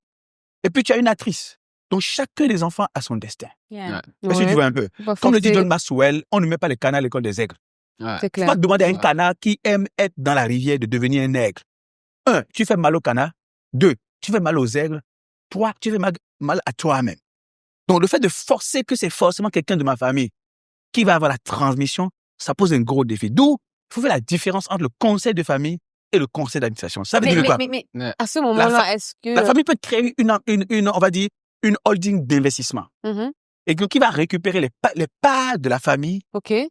et puis tu as une actrice, donc chacun des enfants a son destin. Est-ce que tu vois un peu? Comme le dit John Maxwell, on ne met pas les canards à l'école des aigles. C'est Il ne faut clair. pas demander à un canard qui aime être dans la rivière de devenir un aigle. 1, tu fais mal au canard. 2, tu fais mal aux aigles. 3, tu fais mal à toi-même. Donc, le fait de forcer que c'est forcément quelqu'un de ma famille qui va avoir la transmission, ça pose un gros défi. D'où, il faut faire la différence entre le conseil de famille et le conseil d'administration. Ça veut dire quoi? Mais à ce moment-là, est-ce que... La famille peut créer on va dire, une holding d'investissement. Et qui va récupérer les parts de la famille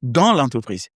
dans l'entreprise.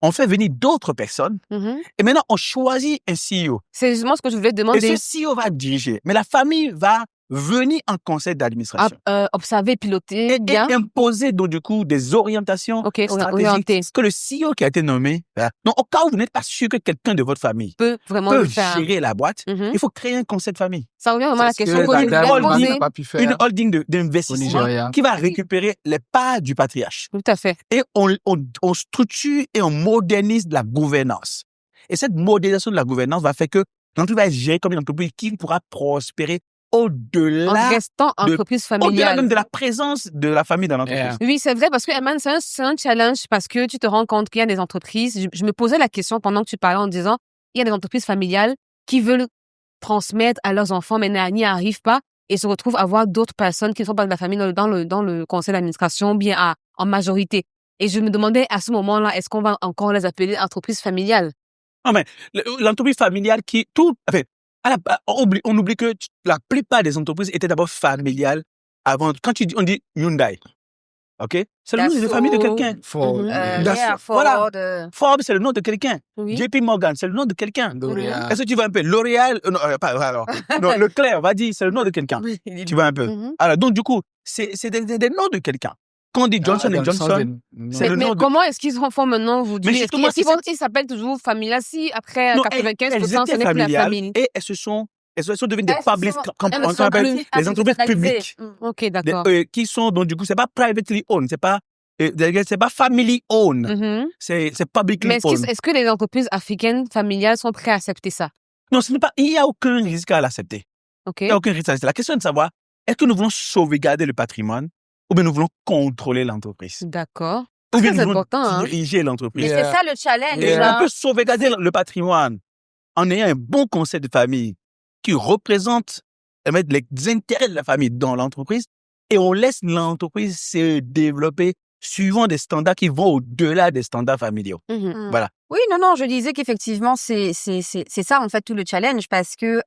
On fait venir d'autres personnes et maintenant, on choisit un CEO. C'est justement ce que je voulais te demander. Et ce CEO va diriger. Mais la famille va venir en conseil d'administration. Observer, piloter, et imposer donc du coup des orientations stratégiques que le CEO qui a été nommé. Donc, au cas où vous n'êtes pas sûr que quelqu'un de votre famille peut vraiment gérer la boîte, il faut créer un conseil de famille. Ça revient vraiment à la question que je voulais une holding d'investissement qui va récupérer les parts du patriarche. Tout à fait. Et on structure et on modernise la gouvernance. Et cette modernisation de la gouvernance va faire que l'entreprise va être gérée comme une entreprise qui pourra prospérer au-delà en restant entreprise familiale. Au-delà même de la présence de la famille dans l'entreprise. Oui, c'est vrai, parce que, Herman, c'est un challenge parce que tu te rends compte qu'il y a des entreprises. Je me posais la question pendant que tu parlais en disant, il y a des entreprises familiales qui veulent transmettre à leurs enfants, mais n'y arrivent pas et se retrouvent à avoir d'autres personnes qui ne sont pas de la famille dans le conseil d'administration, bien en majorité. Et je me demandais à ce moment-là, est-ce qu'on va encore les appeler entreprises familiales? Non, mais l'entreprise familiale on oublie que la plupart des entreprises étaient d'abord familiales avant. Quand on dit Hyundai, ok? C'est le nom de famille de quelqu'un. Ford. Voilà. Ford, c'est le nom de quelqu'un. Oui. JP Morgan, c'est le nom de quelqu'un. L'Oréal. Est-ce que tu vois un peu? L'Oréal, non, Leclerc, va dire, c'est le nom de quelqu'un. Tu vois un peu? Alors, donc, du coup, c'est des noms de quelqu'un. Quand on dit Johnson & Johnson, c'est le nom de... comment est-ce qu'ils en font maintenant aujourd'hui? Ils s'appellent toujours familiales si après 95%, ce n'est plus la famille? Et elles sont devenues des public companies, les entreprises publiques. Ok, d'accord. Qui sont, donc, du coup, c'est pas privately owned, c'est pas family owned. C'est publicly owned. Mais est-ce que les entreprises africaines familiales sont prêtes à accepter ça? Non, il n'y a aucun risque à l'accepter. Ok. Il n'y a aucun risque à l'accepter. La question est de savoir, est-ce que nous voulons sauvegarder le patrimoine ou bien nous voulons contrôler l'entreprise? D'accord. Ou bien nous voulons diriger l'entreprise. Mais c'est ça le challenge. Et on peut sauvegarder le patrimoine en ayant un bon conseil de famille qui représente les intérêts de la famille dans l'entreprise et on laisse l'entreprise se développer suivant des standards qui vont au-delà des standards familiaux. Voilà. Oui, non, je disais qu'effectivement, c'est ça, en fait, tout le challenge parce que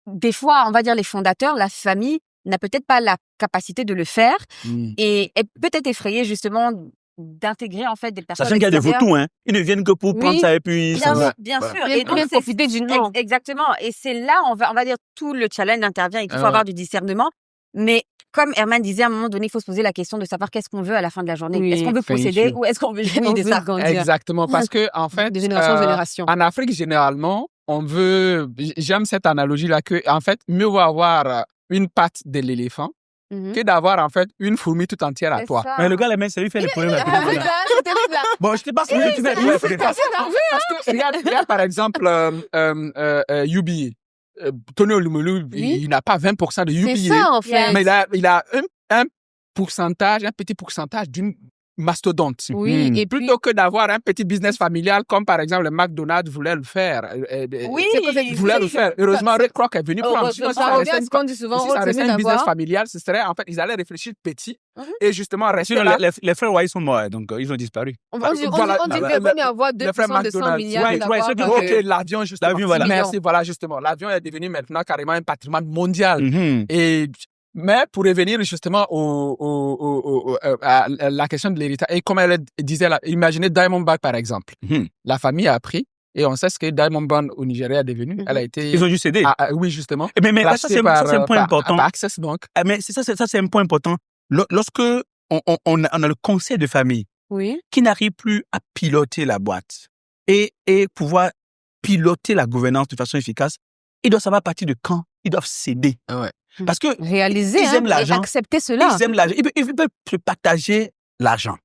des fois, on va dire les fondateurs, la famille, n'a peut-être pas la capacité de le faire et est peut-être effrayé justement d'intégrer en fait des personnes. Sachant qu'il y a des vautours, hein. Ils ne viennent que pour prendre ça et puis... Bien sûr. Et donc, profiter du nom. Exactement. Et c'est là, on va dire, tout le challenge intervient et qu'il faut avoir du discernement. Mais comme Herman disait, à un moment donné, il faut se poser la question de savoir qu'est-ce qu'on veut à la fin de la journée. Est-ce qu'on veut posséder ou est-ce qu'on veut jouir de ça? Exactement. Parce que, en fait, de génération en génération. En Afrique, généralement, j'aime cette analogie-là que, en fait, mieux vaut avoir une patte de l'éléphant que d'avoir en fait une fourmi tout entière à C'est toi. ça. Mais le gars, la main, ça lui fait les problèmes. Bon, je te passe le tu fais. Parce que regarde par exemple UBA. Tony Olumelu, Oui. il n'a pas 20% de UBA. C'est ça, en fait. Mais il a un pourcentage, un petit pourcentage d'une mastodonte. Oui, et puis, Plutôt que d'avoir un petit business familial comme par exemple le McDonald's voulait le faire. Oui, Voulait le faire. Heureusement, Ray Kroc est venu prendre. heureusement, ça revient à ce qu'on dit souvent, Si ça c'est restait mieux un business d'avoir. familial, ce serait en fait, ils allaient réfléchir petit et justement rester Sinon, là. les frères White sont morts, donc ils ont disparu. On Voilà, dit qu'il vaut mieux avoir le frère 2% de 100 McDonald's. milliards Ouais, d'avoir ceux qui- parce Ok, que- l'avion, justement. L'avion, voilà. Merci, voilà, justement. L'avion est devenu maintenant carrément un patrimoine mondial. Mhm. Mais pour revenir justement à la question de l'héritage, et comme elle disait, là, imaginez Diamondback par exemple. Mhm. La famille a appris, et on sait ce que Diamondback au Nigeria est devenu. Elle a été... Ils ont dû céder. oui, justement. Mais ça, Rachetée c'est un point important. Par Access, donc. Ah, mais ça, c'est un point important. Lorsque on a le conseil de famille Oui. qui n'arrive plus à piloter la boîte et pouvoir piloter la gouvernance de façon efficace, ils doivent savoir à partir de quand ils doivent céder. Ouais. Parce que Réaliser, Ils aiment et l'argent. accepter cela. ils aiment l'argent. Ils peuvent se partager l'argent,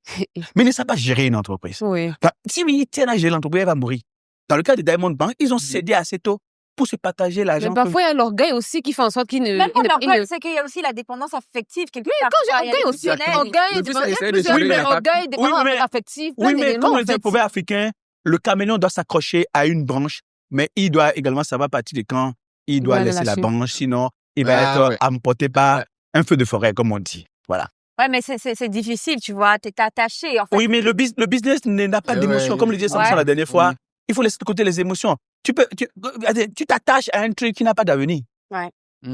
mais ils ne savent pas gérer une entreprise. Oui. Enfin, si ils tiennent à gérer l'entreprise, elle va mourir. Dans le cas de Diamond Bank, ils ont cédé assez tôt pour se partager l'argent. Mais parfois, il y a l'orgueil aussi qui fait en sorte qu'il ne... Même il ne- pour il ne- c'est qu'il y a aussi la dépendance affective quelque Oui, part. quand j'ai Il y a orgueil des aussi, fusionnels. orgueil, Depuis, ça essaie de plusieurs gérer les orgueil, dépendance mais- affective, plein Oui, mais d'éléments, comme en le dit le fait. proverbe africain, le caméléon doit s'accrocher à une branche, mais il doit également savoir à partir de quand il doit Ouais, laisser la lâcher. branche, sinon il va être emporté par un feu de forêt, comme on dit. Voilà. Ouais, mais c'est difficile, tu vois. T'es attaché, en fait. Oui, mais le business n'a pas d'émotion, ouais, comme le disait Samson ouais. la dernière fois. Oui. Il faut laisser de côté les émotions. Tu t'attaches à un truc qui n'a pas d'avenir.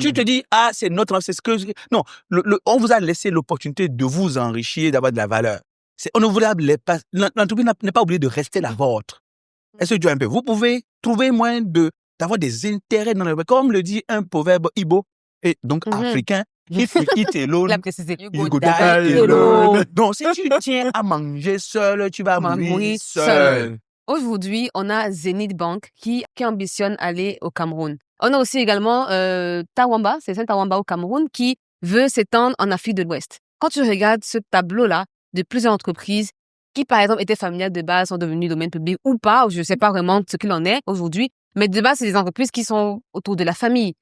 Tu te dis, c'est notre, c'est ce que... Non, on vous a laissé l'opportunité de vous enrichir, d'avoir de la valeur. On ne voulait pas... L'entreprise n'est pas obligée de rester la vôtre. Est-ce que tu vois un peu? Vous pouvez trouver moyen d'avoir des intérêts dans le... Comme le dit un proverbe Igbo, et donc africain, if you eat alone, Il a précisé. you go die alone. alone. Donc, si tu tiens à manger seul, tu vas mourir seul. Aujourd'hui, on a Zenith Bank qui ambitionne aller au Cameroun. On a aussi également Tawamba, c'est celle Tawamba au Cameroun, qui veut s'étendre en Afrique de l'Ouest. Quand tu regardes ce tableau-là de plusieurs entreprises qui, par exemple, étaient familiales de base, sont devenues domaine public ou pas, je ne sais pas vraiment ce qu'il en est aujourd'hui, mais de base, c'est des entreprises qui sont autour de la famille.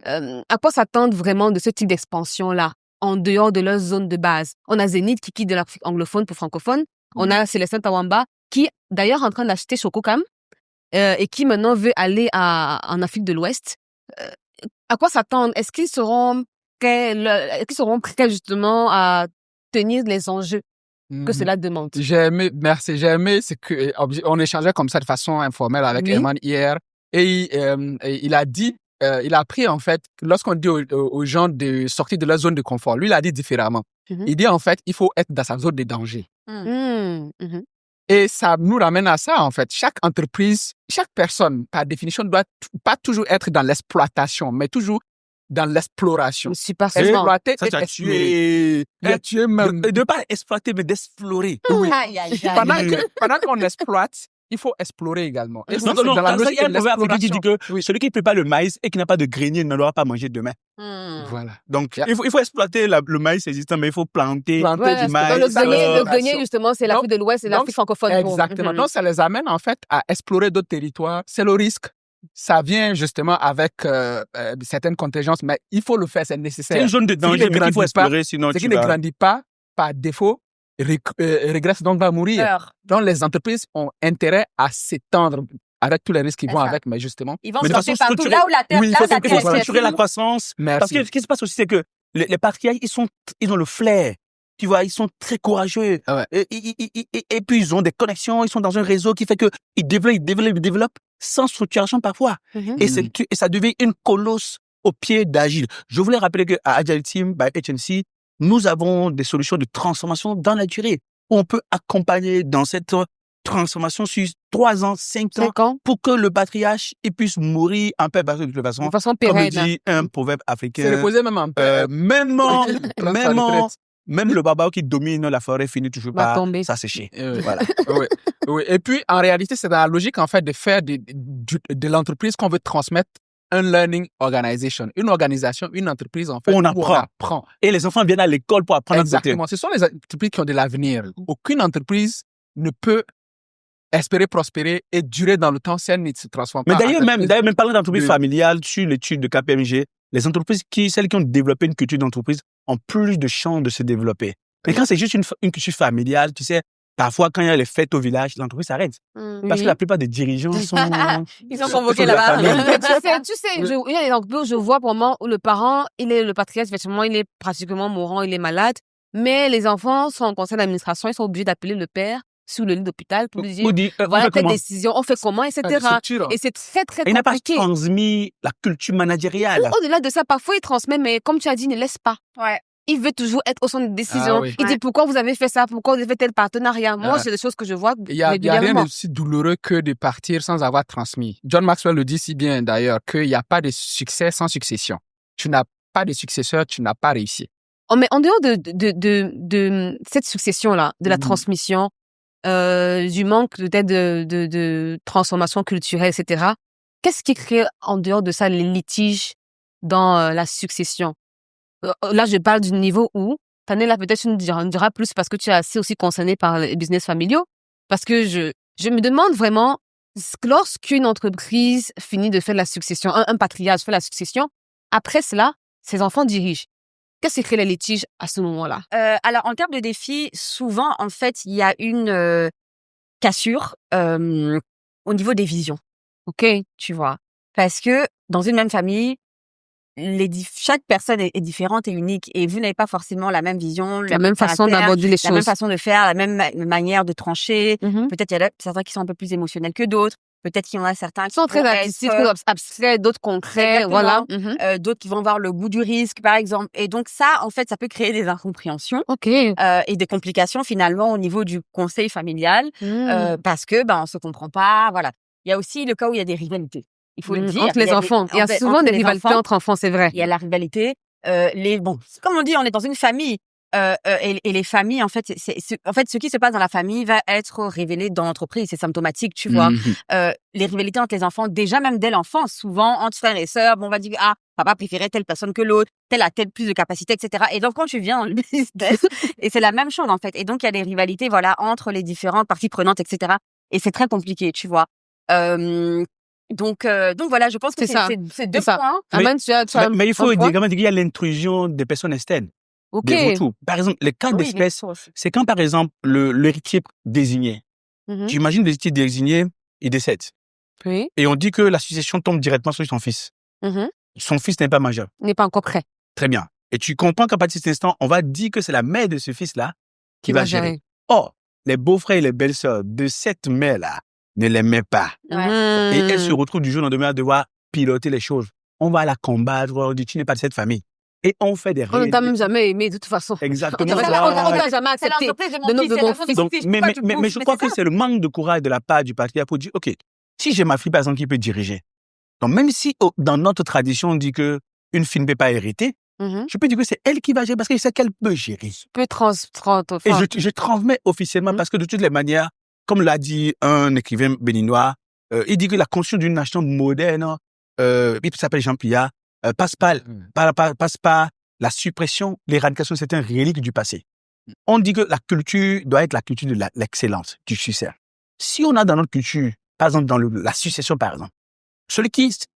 À quoi s'attendre vraiment de ce type d'expansion-là, en dehors de leur zone de base? On a Zenith qui quitte de l'Afrique anglophone pour francophone. On a Célestin Tawamba qui, d'ailleurs, est en train d'acheter Chococam et qui maintenant veut aller en Afrique de l'Ouest. À quoi s'attendre? Est-ce qu'ils seront prêts justement à tenir les enjeux que cela demande? J'ai aimé, c'est que on échangeait comme ça de façon informelle avec Oui. Herman hier et il a dit, il a appris en fait, lorsqu'on dit aux gens de sortir de leur zone de confort, lui il a dit différemment. Il dit en fait, il faut être dans sa zone de danger. Et ça nous ramène à ça, en fait. Chaque entreprise, chaque personne, par définition, doit pas toujours être dans l'exploitation, mais toujours dans l'exploration. Super souvent. Exploiter Ça, et tu as tuer. Et tuer même. De pas exploiter, mais d'explorer. Oui. Aïe, aïe, aïe. Pendant qu'on exploite, il faut explorer également. Et ça, Non, c'est dans la dans ça, logique il y a de un proverbe africain qui dit l'exploration. que celui qui prépare le maïs et qui n'a pas de grenier ne l'aura pas mangé demain. Voilà. Donc, Yeah. il faut exploiter le maïs existant, mais il faut planter Ouais, du maïs. le grenier, justement, c'est l'Afrique de l'Ouest et donc, l'Afrique francophone. Exactement. Donc, ça les amène, en fait, à explorer d'autres territoires. C'est le risque. Ça vient justement avec certaines contingences, mais il faut le faire, c'est nécessaire. C'est une zone de danger, mais qu'il faut explorer, sinon Ce tu qui ne vas... grandit pas, par défaut, régresse, donc va mourir. Peur. Donc, les entreprises ont intérêt à s'étendre avec tous les risques qui C'est vont ça. avec, mais justement. Ils vont Mais de sortir façon partout. structurée. Là où la terre, Oui, il là faut où la que Il faut terre est structurer la fertile. croissance. Merci. Parce que ce qui se passe aussi, c'est que les patriarches, ils ont le flair. Tu vois, ils sont très courageux. Ah ouais. Et puis, ils ont des connexions, ils sont dans un réseau qui fait que ils développent sans structuration parfois. Et ça devient une colosse au pied d'Agile. Je voulais rappeler qu'à Agile Team, by HNC, nous avons des solutions de transformation dans la durée. On peut accompagner dans cette transformation sur 3 ans, 5 ans, pour que le patriarche il puisse mourir en paix, parce que de toute façon, De façon comme le pérenne. dit un proverbe africain, C'est reposé même en paix. même le babao qui domine la forêt finit toujours Va par tomber. s'assécher. Oui. Voilà. Oui, oui. Et puis, en réalité, c'est dans la logique, en fait, de faire de l'entreprise qu'on veut transmettre un learning organization. Une organisation, une entreprise, en fait, On où apprend. Et les enfants viennent à l'école pour apprendre à côté. Exactement. Ce sont les entreprises qui ont de l'avenir. Aucune entreprise ne peut espérer prospérer et durer dans le temps si elle ne se transforme Mais pas. d'ailleurs, même parlant d'entreprise de- familiale, sur l'étude de KPMG, les entreprises celles qui ont développé une culture d'entreprise ont plus de chances de se développer. Mais quand c'est juste une culture familiale, tu sais, parfois quand il y a les fêtes au village, l'entreprise s'arrête. Parce que la plupart des dirigeants sont... Ils sont convoqués de la là-bas. famille. Mais tu sais, il y a des entreprises où je vois pour le moment où le parent, il est le patriarche, effectivement, il est pratiquement mourant, il est malade. Mais les enfants sont en conseil d'administration, ils sont obligés d'appeler le père sur le lit d'hôpital pour lui dire, Ou dit, on voilà fait telle comment? décision, on fait comment, etc. structure. Et c'est très, très Il n'a pas compliqué. transmis la culture managériale. Ou au-delà de ça, parfois il transmet, mais comme tu as dit, il ne laisse pas. Ouais. Il veut toujours être au centre de décision. Ah oui. Il Ouais. dit pourquoi vous avez fait ça, pourquoi vous avez fait tel partenariat. Moi, Ah. c'est des choses que je vois Il y a rien régulièrement. d'aussi douloureux que de partir sans avoir transmis. John Maxwell le dit si bien d'ailleurs qu'il n'y a pas de succès sans succession. Tu n'as pas de successeur, tu n'as pas réussi. Oh, mais en dehors de cette succession-là, de la Mhm. transmission, du manque peut-être de transformation culturelle, etc., qu'est-ce qui crée en dehors de ça les litiges dans la succession? Là, je parle du niveau où, Tanella, peut-être tu nous diras plus parce que tu es assez aussi concerné par les business familiaux. Parce que je me demande vraiment, lorsqu'une entreprise finit de faire la succession, un patriarche fait la succession, après cela, ses enfants dirigent. Qu'est-ce qui crée les litiges à ce moment-là? Alors, en termes de défis, souvent, en fait, il y a une cassure au niveau des visions, OK? tu vois. Parce que dans une même famille, chaque personne est différente et unique et vous n'avez pas forcément la même vision, La même façon caractère, d'aborder les la même choses. façon de faire, la même manière de trancher. Mhm. Peut-être il y a certains qui sont un peu plus émotionnels que d'autres. Peut-être qu'il y en a certains Ils sont très artistiques, très abstraits, d'autres concrets, Exactement. voilà. Mhm. D'autres qui vont avoir le goût du risque, par exemple. Et donc ça, en fait, ça peut créer des incompréhensions OK. et des complications finalement au niveau du conseil familial parce que on se comprend pas. Voilà. Il y a aussi le cas où il y a des rivalités. Il faut le dire. Entre les enfants. Il y a souvent des rivalités entre enfants, c'est vrai. Il y a la rivalité. Comme on dit, on est dans une famille. Et les familles, en fait, ce qui se passe dans la famille va être révélé dans l'entreprise. C'est symptomatique, tu vois. Mhm. Les rivalités entre les enfants, déjà même dès l'enfance, souvent entre frères et sœurs, on va dire papa préférait telle personne que l'autre, telle a telle plus de capacité, etc. Et donc quand tu viens dans le business, et c'est la même chose en fait. Et donc il y a des rivalités, voilà, entre les différentes parties prenantes, etc. Et c'est très compliqué, tu vois. Donc voilà, je pense que C'est ça. c'est deux C'est ça. points. Amen, tu as Mais il faut un point? également dire qu'il y a l'intrusion des personnes externes, OK. des retours. Par exemple, les cas Oui, bien d'espèce, sûr aussi. c'est quand, par exemple, l'héritier désigné. Mhm. Tu imagines l'héritier désigné, il décède. Oui. Et on dit que la succession tombe directement sur son fils. Mhm. Son fils n'est pas majeur. Il n'est pas encore prêt. Très bien. Et tu comprends qu'à partir de cet instant, on va dire que c'est la mère de ce fils-là qui va gérer. Or, les beaux-frères et les belles-sœurs de cette mère-là ne l'aimaient pas. Ouais. Et elle se retrouve du jour au lendemain à devoir piloter les choses. On va la combattre, on dit tu n'es pas de cette famille. Et on fait des On ne t'a même jamais aimé, de toute façon. Exactement. On t'a jamais C'est accepté l'entreprise de de mon fils, nos c'est l'entreprise de mon Donc, fils. mais Pourquoi tu me je pousses? crois Mais que c'est le manque de courage de la part du patriarcat pour dire, OK, si j'ai ma fille, par exemple, qui peut diriger, donc même si dans notre tradition, on dit que une fille ne peut pas hériter, Mhm. je peux dire que c'est elle qui va gérer parce que je sais qu'elle peut gérer. Peut Et je transmets officiellement parce que de toutes les manières, comme l'a dit un écrivain béninois, il dit que la construction d'une nation moderne, il s'appelle Jean Pillard, passe par la suppression, l'éradication de certaines reliques du passé. On dit que la culture doit être la culture de l'excellence, du succès. Si on a dans notre culture, par exemple dans la succession par exemple,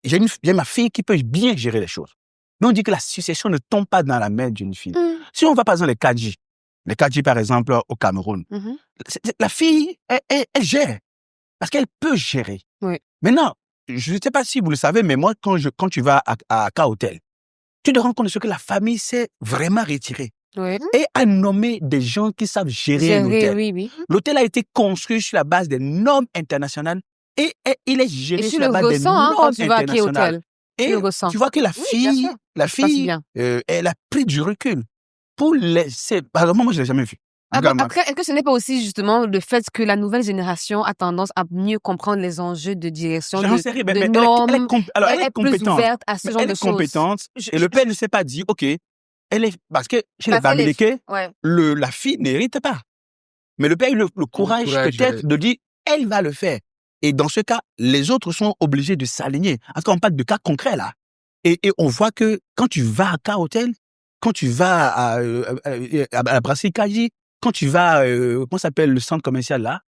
j'ai ma fille qui peut bien gérer les choses. Mais on dit que la succession ne tombe pas dans la main d'une fille. Si on va par exemple les Kadji par exemple au Cameroun, Mhm. la fille, elle gère. Parce qu'elle peut gérer. Oui. Maintenant, je ne sais pas si vous le savez, mais moi, quand tu vas à K-Hotel, tu te rends compte de ce que la famille s'est vraiment retirée Oui. et a nommé des gens qui savent gérer l'hôtel. Oui. L'hôtel a été construit sur la base des normes internationales et il est géré Et sur tu la le base des ressens, hein, quand normes tu vas à internationales. K-Hotel. Et Tu le ressens. tu vois que la bien fille, sûr. elle a pris du recul pour laisser. Par exemple, moi, je l'ai jamais vu. Après, est-ce que ce n'est pas aussi justement le fait que la nouvelle génération a tendance à mieux comprendre les enjeux de direction, J'en sais rien, mais elle normes, est plus compétente. ouverte à ce Mais genre elle de est choses? compétente. Et le père ne s'est pas dit, OK, parce que chez les Parce qu'elle est- Bamileke, Ouais. la fille n'hérite pas. Mais le père a eu le courage courage, peut-être de dire, elle va le faire. Et dans ce cas, les autres sont obligés de s'aligner. En tout cas, on parle de cas concrets là. Et on voit que quand tu vas à Car Hotel, quand tu vas à la brasserie Kaji, quand tu vas, comment s'appelle le centre commercial là,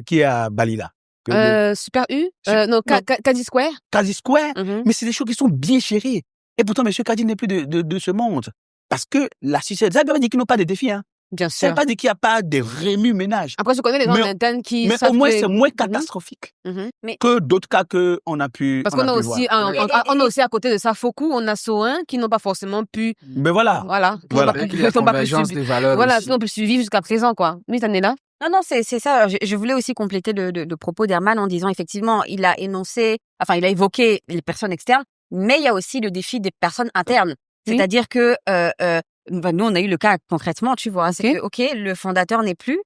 qui est à Bali là. Super U, Su- non, non. Kadi Square. Kaji Square. Mhm. Mais c'est des choses qui sont bien gérées. Et pourtant, monsieur Kaji n'est plus de ce monde. Parce que la société, ça ne veut pas dire qu'ils n'ont pas de défis, hein. Bien Ça ne sûr. veut pas dire qu'il n'y a pas de remue-ménage. Après, je connais les gens Mais- en interne qui Mais savent au moins, que- c'est moins Mhm. catastrophique Mhm. que d'autres cas qu'on a pu Parce qu'on a pu aussi, voir. on a aussi à côté de ça Foku, on a Soin qui n'ont pas forcément pu, Mais voilà. voilà, qui Voilà. n'ont pas Avec pu, la qui n'ont pas pu convergence suivre. des valeurs Voilà, aussi. qui n'ont pu suivre jusqu'à présent, quoi. Oui, t'en es là? Non, c'est ça. Alors, je voulais aussi compléter le propos d'Herman en disant effectivement, il a évoqué les personnes externes, mais il y a aussi le défi des personnes internes. Oui. C'est-à-dire que nous, on a eu le cas concrètement, tu vois. C'est Ok. que, le fondateur n'est plus.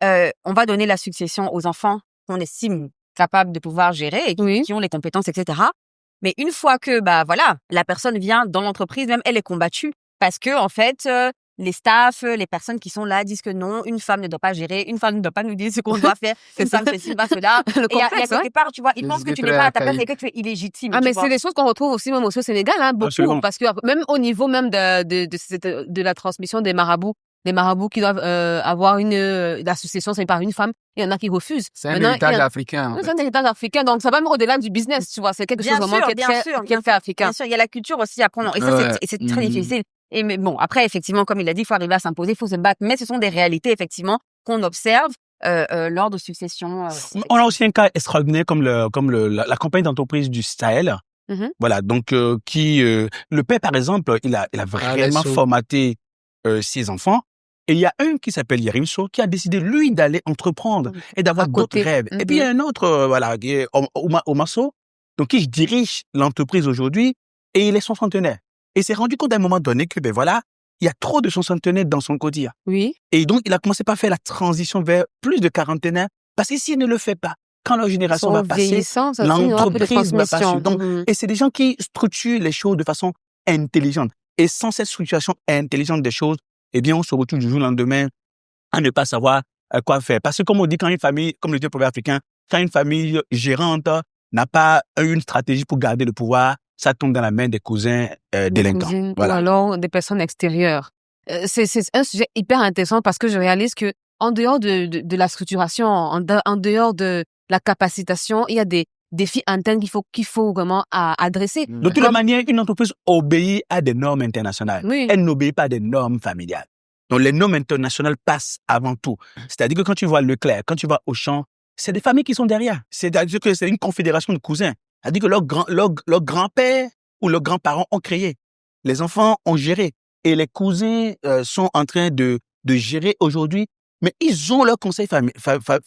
On va donner la succession aux enfants qu'on estime capables de pouvoir gérer et Oui. qui ont les compétences, etc. Mais une fois que, la personne vient dans l'entreprise, même elle est combattue parce que, en fait, les staffs, les personnes qui sont là disent que non, une femme ne doit pas gérer, une femme ne doit pas nous dire ce qu'on doit faire, C'est une ça. femme fait ci, pas cela. Le Et il y a complexe, ouais. quelque part, tu vois, ils C'est pensent que tu très n'es pas à ta place archaïque. et que tu es illégitime. Ah, tu mais vois. c'est des choses qu'on retrouve aussi même au Sénégal, hein, beaucoup. Absolument. Parce que même au niveau même de la transmission des marabouts qui doivent avoir l'association, c'est par une femme, il y en a qui refusent. C'est un Maintenant, héritage il y a- africain. en C'est fait. un héritage africain, donc ça va même au-delà du business, tu vois. C'est quelque Bien chose vraiment sûr, qui est bien très, sûr, qui est très africain. Bien sûr, il y a la culture aussi à prendre. Et ça, Ouais. c'est très Mhm. difficile. Et mais bon, après, effectivement, comme il a dit, il faut arriver à s'imposer, il faut se battre. Mais ce sont des réalités, effectivement, qu'on observe lors de successions. On a aussi un cas extraordinaire comme la compagnie d'entreprise du Sahel. Mhm. Voilà, donc le père par exemple, il a vraiment Alesso. formaté ses enfants. Et il y a un qui s'appelle Yerimso qui a décidé lui d'aller entreprendre et d'avoir À d'autres côté. rêves. Et puis il y a un autre qui est Omaso, donc qui dirige l'entreprise aujourd'hui et il est soixantenaire. Et il s'est rendu compte à un moment donné que il y a trop de soixantenaires dans son quotidien. Oui. Et donc, il a commencé par faire la transition vers plus de quarantenaires, parce que s'il ne le fait pas, quand leur Ils génération sont va passer, vieillissants, ça aussi, il y aura un peu de l'entreprise va passer. transmission. Donc, Mhm. et c'est des gens qui structurent les choses de façon intelligente. Et sans cette structuration intelligente des choses, eh bien, on se retrouve du jour au lendemain à ne pas savoir quoi faire. Parce que comme on dit, quand une famille, comme le dit le proverbe africain, quand une famille gérante n'a pas une stratégie pour garder le pouvoir, ça tombe dans la main des cousins Des délinquants. cousines, Voilà. ou alors des personnes extérieures. C'est un sujet hyper intéressant parce que je réalise que en dehors de la structuration, en dehors de la capacitation, il y a des défis internes qu'il faut vraiment adresser. De toutes les manières, une entreprise obéit à des normes internationales. Oui. Elle n'obéit pas à des normes familiales. Donc, les normes internationales passent avant tout. C'est-à-dire que quand tu vois Leclerc, quand tu vas Auchan, c'est des familles qui sont derrière. C'est-à-dire que c'est une confédération de cousins. C'est-à-dire que leur grand-père ou leurs grands-parents ont créé. Les enfants ont géré. Et les cousins sont en train de gérer aujourd'hui. Mais ils ont leurs conseils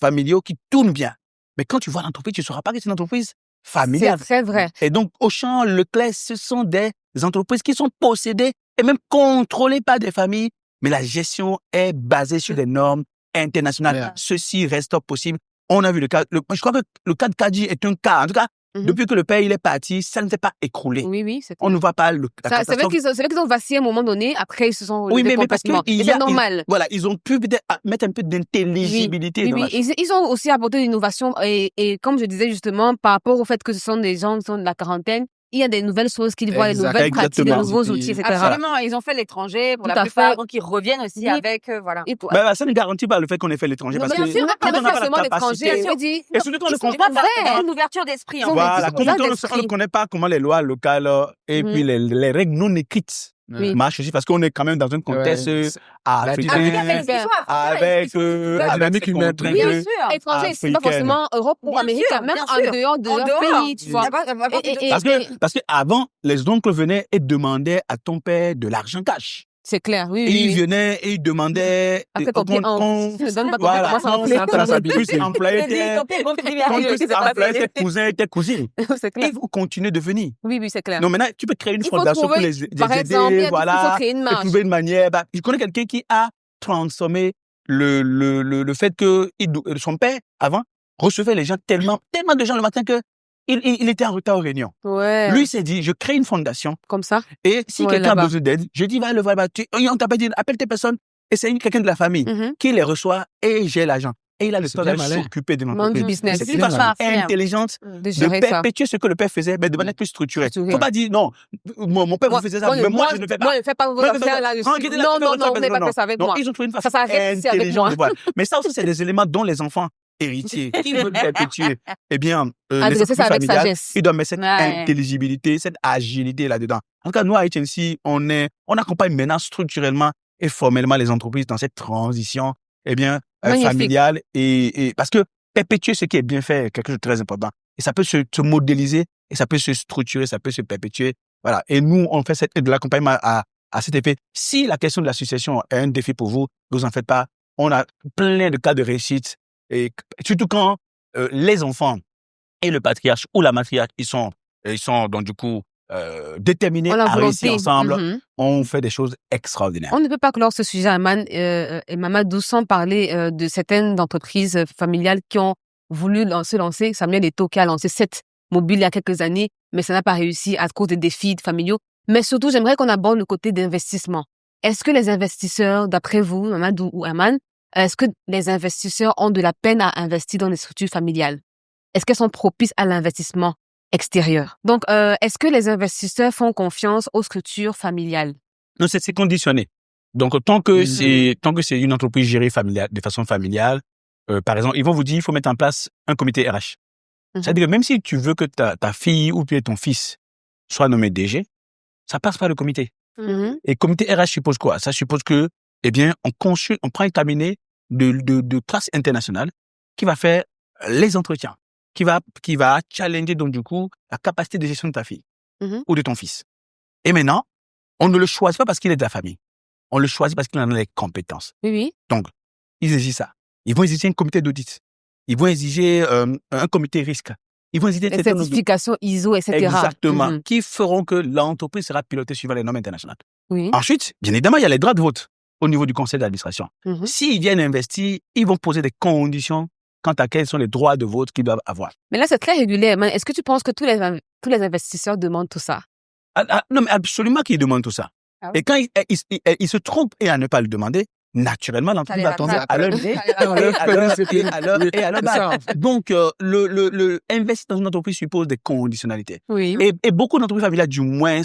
familiaux qui tournent bien. Mais quand tu vois l'entreprise, tu ne sauras pas que c'est une entreprise familiale. C'est très vrai. Et donc, Auchan, Leclerc, ce sont des entreprises qui sont possédées et même contrôlées par des familles, mais la gestion est basée sur des normes internationales. Yeah. Ceci reste possible. On a vu le cas, je crois que le cas de Kadji est un cas. En tout cas, Mhm. depuis que le père il est parti, ça ne s'est pas écroulé. Oui, c'est On ne voit pas la c'est vrai catastrophe. qu'ils ont vacillé à un moment donné, après ils se sont Oui, relevés mais parce complètement. qu'il Et y a, c'est normal. voilà, ils ont pu peut-être mettre un peu d'intelligibilité Oui, dans la chose. Ils ont aussi apporté de l'innovation et comme je disais justement, par rapport au fait que ce sont des gens qui sont de la quarantaine, il y a des nouvelles choses qu'ils voient, des Exact. nouvelles pratiques, des Exactement. nouveaux outils, etc. Absolument, ils ont fait l'étranger pour Tout la à plupart, fait. donc ils reviennent aussi Oui. avec, voilà. Et pour- Ça ne garantit pas le fait qu'on ait fait l'étranger. Non, Parce bien que sûr, quand pas on n'a pas forcément la l'étranger, capacité, je dis. et surtout quand on ne Ils sont comprend pas, ouverts. une ouverture d'esprit. Ils en ont fait. des- voilà, sont quand ouverts on d'esprit. ne connaît pas comment les lois locales et Mhm. puis les règles non écrites Oui. marchent aussi, parce qu'on est quand même dans un contexte Ouais, c'est- africain, dynamique- avec La dynamique humaine. contraintes Oui, Bien sûr. Étranger, c'est pas africaine. forcément Europe ou Bien Amérique, sûr, même bien en sûr. dehors de En leur dehors. pays, tu vois. Et- Parce que avant, les oncles venaient et demandaient à ton père de l'argent cash. C'est clair, oui, Et oui. ils oui. venenaient et ils demandaient Après, ton pied qu'on ne donne pas ton pied, voilà, commence à qu'on enfler. puisse employer tes cousins et tes cousines. C'est Et clair. vous continuez de venir. Oui, c'est clair. Non, maintenant, tu peux créer une Il faut fondation pour trouver, les par exemple, aider, il faut voilà, créer une et marge. trouver une manière. Je connais quelqu'un qui a transformé le fait que son père, avant, recevait les gens tellement de gens le matin que il était en retard aux réunions. Ouais. Lui, il s'est dit, je crée une fondation Comme ça. et si Ouais, quelqu'un a là-bas. besoin d'aide, je dis, va le voir, on t'a pas dit, appelle tes personnes et c'est quelqu'un de la famille Mhm. qui les reçoit et gère l'argent. et il a le C'est temps bien d'aller malin. s'occuper de Monde l'entreprise. du business. C'est C'est une bien façon malin. intelligente De de gérer ça. perpétuer ce que le père faisait, mais de manière plus structurée. Structurée. Faut pas dire, non, mon père vous faisait ça, mais moi, je ne fais pas. Moi, je ne fais pas vos Non, affaires là. tranquille, Non, non, non, vous n'avez pas fait ça avec Non, moi. ils ont trouvé une Ça façon s'arrête, c'est avec intelligente moi. de voir. Mais ça aussi, c'est des éléments dont les enfants héritiers qui veulent perpétuer, eh bien, les Adresser ça entreprises avec familiales, sagesse. ils doivent mettre cette Ouais. intelligibilité, cette agilité là-dedans. En tout cas, nous, à HNC, on accompagne maintenant structurellement et formellement les entreprises dans cette transition, eh bien, Magnifique. familiale et parce que perpétuer ce qui est bien fait est quelque chose de très important. Et ça peut se modéliser et ça peut se structurer, ça peut se perpétuer. Voilà. Et nous, on fait de l'accompagnement à cet effet. Si la question de la succession est un défi pour vous, ne vous en faites pas. On a plein de cas de réussite et surtout quand les enfants et le patriarche ou la matriarche, ils sont donc du coup déterminés On a à réussir volonté. ensemble, Mhm. on fait des choses extraordinaires. On ne peut pas clore ce sujet, Aman et Mamadou, sans parler de certaines entreprises familiales qui ont voulu se lancer. Samuel Eto'o qui a lancé 7 mobiles il y a quelques années, mais ça n'a pas réussi à cause des défis familiaux. Mais surtout, j'aimerais qu'on aborde le côté d'investissement. Est-ce que les investisseurs, d'après vous, Mamadou ou Aman, est-ce que les investisseurs ont de la peine à investir dans les structures familiales? Est-ce qu'elles sont propices à l'investissement extérieur? Donc, est-ce que les investisseurs font confiance aux structures familiales? Non, c'est conditionné. Donc, tant que c'est une entreprise gérée de façon familiale, par exemple, ils vont vous dire, il faut mettre en place un comité RH. C'est-à-dire que même si tu veux que ta fille ou bien ton fils soit nommé DG, ça passe par le comité. Mhm. Et comité RH suppose quoi? Ça suppose que, eh bien, on prend un cabinet de classe internationale qui va faire les entretiens, qui va challenger donc du coup la capacité de gestion de ta fille ou de ton fils. Et maintenant, on ne le choisit pas parce qu'il est de la famille. On le choisit parce qu'il en a les compétences. Oui, oui. Donc, ils exigent ça. Ils vont exiger un comité d'audit. Ils vont exiger un comité risque. Ils vont exiger Les certifications ISO, etc. Exactement. Mhm. Qui feront que l'entreprise sera pilotée suivant les normes internationales. Oui. Ensuite, bien évidemment, il y a les droits de vote au niveau du conseil d'administration. Mhm. S'ils viennent investir, ils vont poser des conditions quant à quels sont les droits de vote qu'ils doivent avoir. Mais là, c'est très régulier. Mais est-ce que tu penses que tous les investisseurs demandent tout ça? Non, mais absolument qu'ils demandent tout ça. Ah oui. Et quand ils se trompent et à ne pas le demander, naturellement, l'entreprise va tomber à leur nez et à leur bas. Donc, le investir dans une entreprise suppose des conditionnalités. Oui. Et beaucoup d'entreprises familiales, du moins,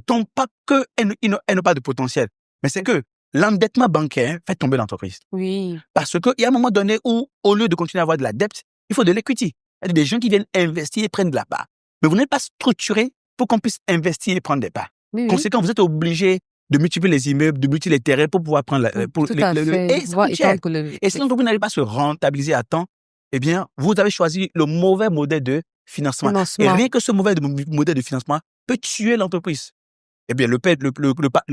tombent pas qu'elles n'ont pas de potentiel, mais c'est que l'endettement bancaire fait tomber l'entreprise. Oui. Parce qu'il y a un moment donné où, au lieu de continuer à avoir de la dette, il faut de l'equity. Il y a des gens qui viennent investir et prennent de la part. Mais vous n'êtes pas structuré pour qu'on puisse investir et prendre des parts. Oui, oui. Conséquent, vous êtes obligé de multiplier les immeubles, de multiplier les terrains pour pouvoir prendre Tout à fait. et ça coûte cher. Et si l'entreprise n'arrive pas à se rentabiliser à temps, eh bien, vous avez choisi le mauvais modèle de financement. Et rien que ce mauvais modèle de financement peut tuer l'entreprise. Eh bien, le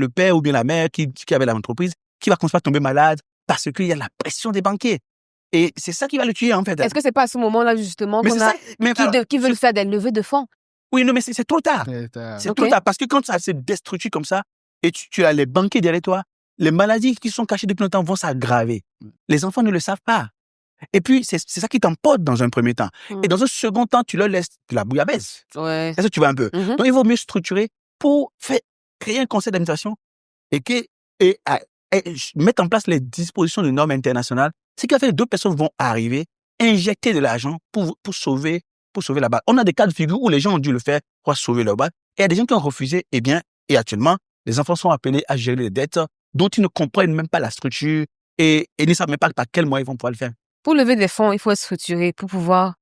père ou bien la mère qui avait l'entreprise, qui va commencer à tomber malade parce qu'il y a la pression des banquiers. Et c'est ça qui va le tuer, en fait. Est-ce que c'est pas à ce moment-là, justement, qu'on a qui veulent faire des levées de fonds? Oui, non, mais c'est trop tard. C'est trop tard. Parce que quand ça se déstructure comme ça, et tu as les banquiers derrière toi, les maladies qui sont cachées depuis longtemps vont s'aggraver. Les enfants ne le savent pas. Et puis, c'est ça qui t'emporte dans un premier temps. Et dans un second temps, tu leur laisses de la bouillabaisse. Ouais. C'est ça que tu vois un peu. Donc, il vaut mieux structurer pour créer un conseil d'administration et mettre en place les dispositions de normes internationales. Ce qui va faire que d'autres personnes vont arriver, injecter de l'argent pour sauver la base. On a des cas de figure où les gens ont dû le faire pour sauver leur base. Et il y a des gens qui ont refusé, et actuellement, les enfants sont appelés à gérer les dettes dont ils ne comprennent même pas la structure et ne savent même pas par quel moyen ils vont pouvoir le faire. Pour lever des fonds, il faut être structuré. Pour pouvoir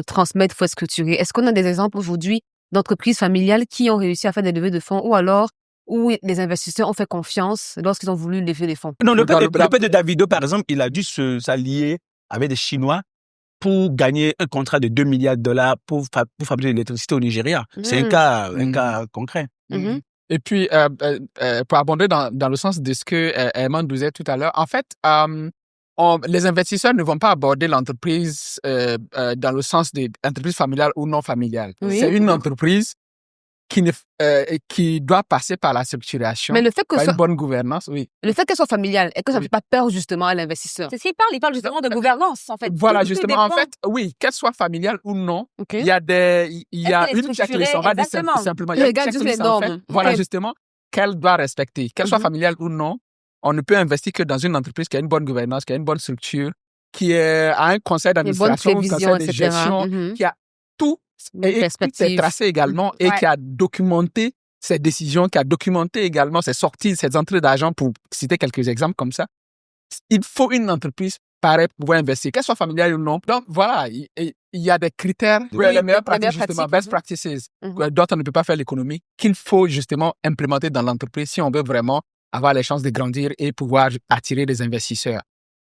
transmettre, il faut être structuré. Est-ce qu'on a des exemples aujourd'hui d'entreprises familiales qui ont réussi à faire des levées de fonds ou alors où les investisseurs ont fait confiance lorsqu'ils ont voulu lever des fonds? Non, le père de Davido, par exemple, il a dû s'allier avec des Chinois pour gagner un contrat de $2 milliards pour fabriquer de l'électricité au Nigeria. C'est un cas concret. Et puis, pour abonder dans le sens de ce que Herman disait tout à l'heure, en fait, les investisseurs ne vont pas aborder l'entreprise dans le sens d'entreprise familiale ou non familiale. Oui. C'est une entreprise qui doit passer par la structuration, Mais le fait que par une bonne gouvernance, oui. Le fait qu'elle soit familiale, est-ce que ça ne fait pas peur justement à l'investisseur? C'est ce qu'il parle. Il parle justement de gouvernance, en fait. Voilà, Tout justement. En dépend. fait, oui, qu'elle soit familiale ou non, Ok. il y a qu'elle est une checklist, on va dire structurée? simplement. Il Il y a une regarde juste checklist, les en fait. normes. Voilà, Ok. justement, qu'elle doit respecter. Qu'elle soit Mhm. familiale ou non, on ne peut investir que dans une entreprise qui a une bonne gouvernance, qui a une bonne structure qui a un conseil d'administration, un prévisions, conseil de etc. gestion, Mhm. qui a tout Une et tout est perspective. tracé également et Ouais. qui a documenté ses décisions, qui a documenté également ses sorties, ses entrées d'argent, pour citer quelques exemples comme ça. Il faut une entreprise pareille pour pouvoir investir, qu'elle soit familiale ou non. Donc voilà, il y a des critères, Oui, les meilleures les pratiques, meilleures justement, pratiques, best mhm. practices, Mhm. dont on ne peut pas faire l'économie, qu'il faut justement implémenter dans l'entreprise si on veut vraiment avoir les chances de grandir et pouvoir attirer des investisseurs.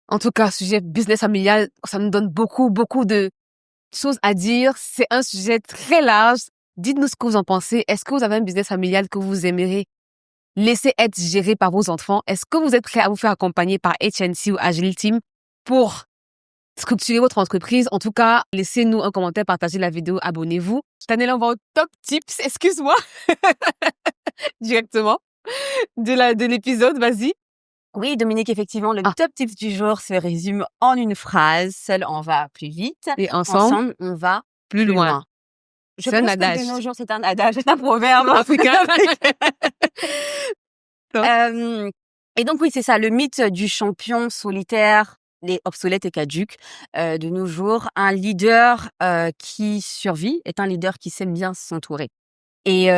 En tout cas, sujet business familial, ça nous donne beaucoup, beaucoup de choses à dire. C'est un sujet très large. Dites-nous ce que vous en pensez. Est-ce que vous avez un business familial que vous aimeriez laisser être géré par vos enfants? Est-ce que vous êtes prêt à vous faire accompagner par HNC ou Agile Team pour structurer votre entreprise? En tout cas, laissez-nous un commentaire, partagez la vidéo, abonnez-vous. Cette année-là, on va au top tips, excuse-moi, directement de l'épisode. Vas-y. Oui, Dominique, effectivement, le Ah. top tips du jour se résume en une phrase. Seul, on va plus vite. Et ensemble, On va plus plus loin. loin. Je C'est un pense adage. que de nos jours, c'est un adage, c'est un proverbe Africain. Top. Et donc, oui, c'est ça, le mythe du champion solitaire, les obsolètes et caduques. De nos jours, un leader qui survit est un leader qui sait bien s'entourer. Et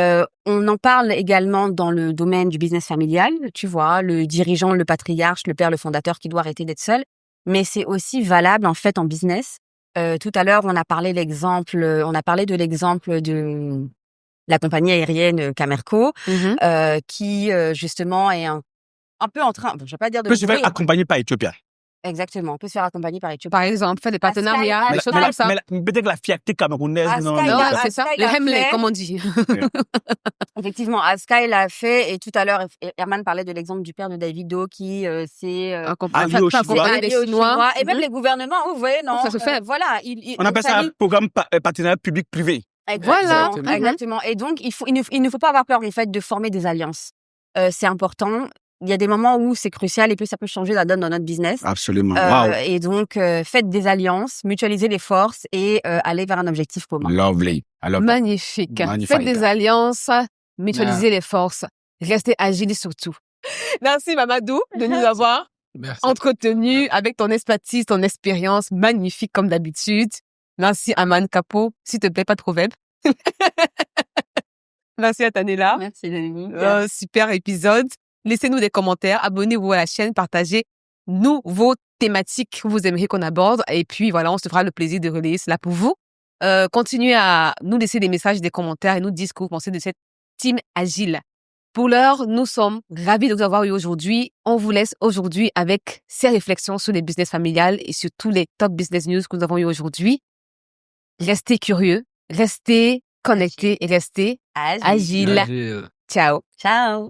on en parle également dans le domaine du business familial, tu vois, le dirigeant, le patriarche, le père, le fondateur qui doit arrêter d'être seul. Mais c'est aussi valable en fait en business. Tout à l'heure, on a parlé de l'exemple de la compagnie aérienne Camerco, Mhm. qui justement est un peu en train, bon, je vais pas dire de Peut se faire mourir. accompagner par Ethiopia. Exactement, on peut se faire accompagner par Ethiopia. Par exemple, faire des partenariats, Sky- des à choses Sky- comme ça. Mais peut-être la fierté camerounaise, À non. Sky, non, Non, là, ça. c'est ça. Sky Le l'a Hemley, fait. comme on dit. Effectivement, Askai l'a fait et tout à l'heure, Herman parlait de l'exemple du père de Davido qui s'est Allié aux Chinois. accompagner des allié aux Chinois. et même Mhm. les gouvernements, vous voyez, non, Ça se fait. voilà, On appelle ça un programme partenariat public-privé. Voilà. Exactement, Mhm. exactement. Et donc, il ne faut pas avoir peur en fait de former des alliances. C'est important. Il y a des moments où c'est crucial et puis ça peut changer la donne dans notre business. Absolument. Wow. Et donc, faites des alliances, mutualisez les forces et allez vers un objectif commun. Lovely. I love that. Magnifique. Magnifique. Faites des alliances, mutualisez les forces, restez agiles surtout. Merci Mamadou de nous avoir Merci. entretenus avec ton expertise, ton expérience magnifique comme d'habitude. Merci Aman Kapo. S'il te plaît, pas trop web. Merci à Tanela. Merci, Dominique. Super épisode. Laissez-nous des commentaires, abonnez-vous à la chaîne, partagez vos thématiques que vous aimeriez qu'on aborde. Et puis voilà, on se fera le plaisir de relayer cela pour vous. Continuez à nous laisser des messages, des commentaires et nous dire ce que vous pensez de cette team agile. Pour l'heure, nous sommes ravis de vous avoir eu aujourd'hui. On vous laisse aujourd'hui avec ces réflexions sur les business familiales et sur tous les top business news que nous avons eu aujourd'hui. Restez curieux, restez connectés et restez Agile. agiles. Ciao. Ciao.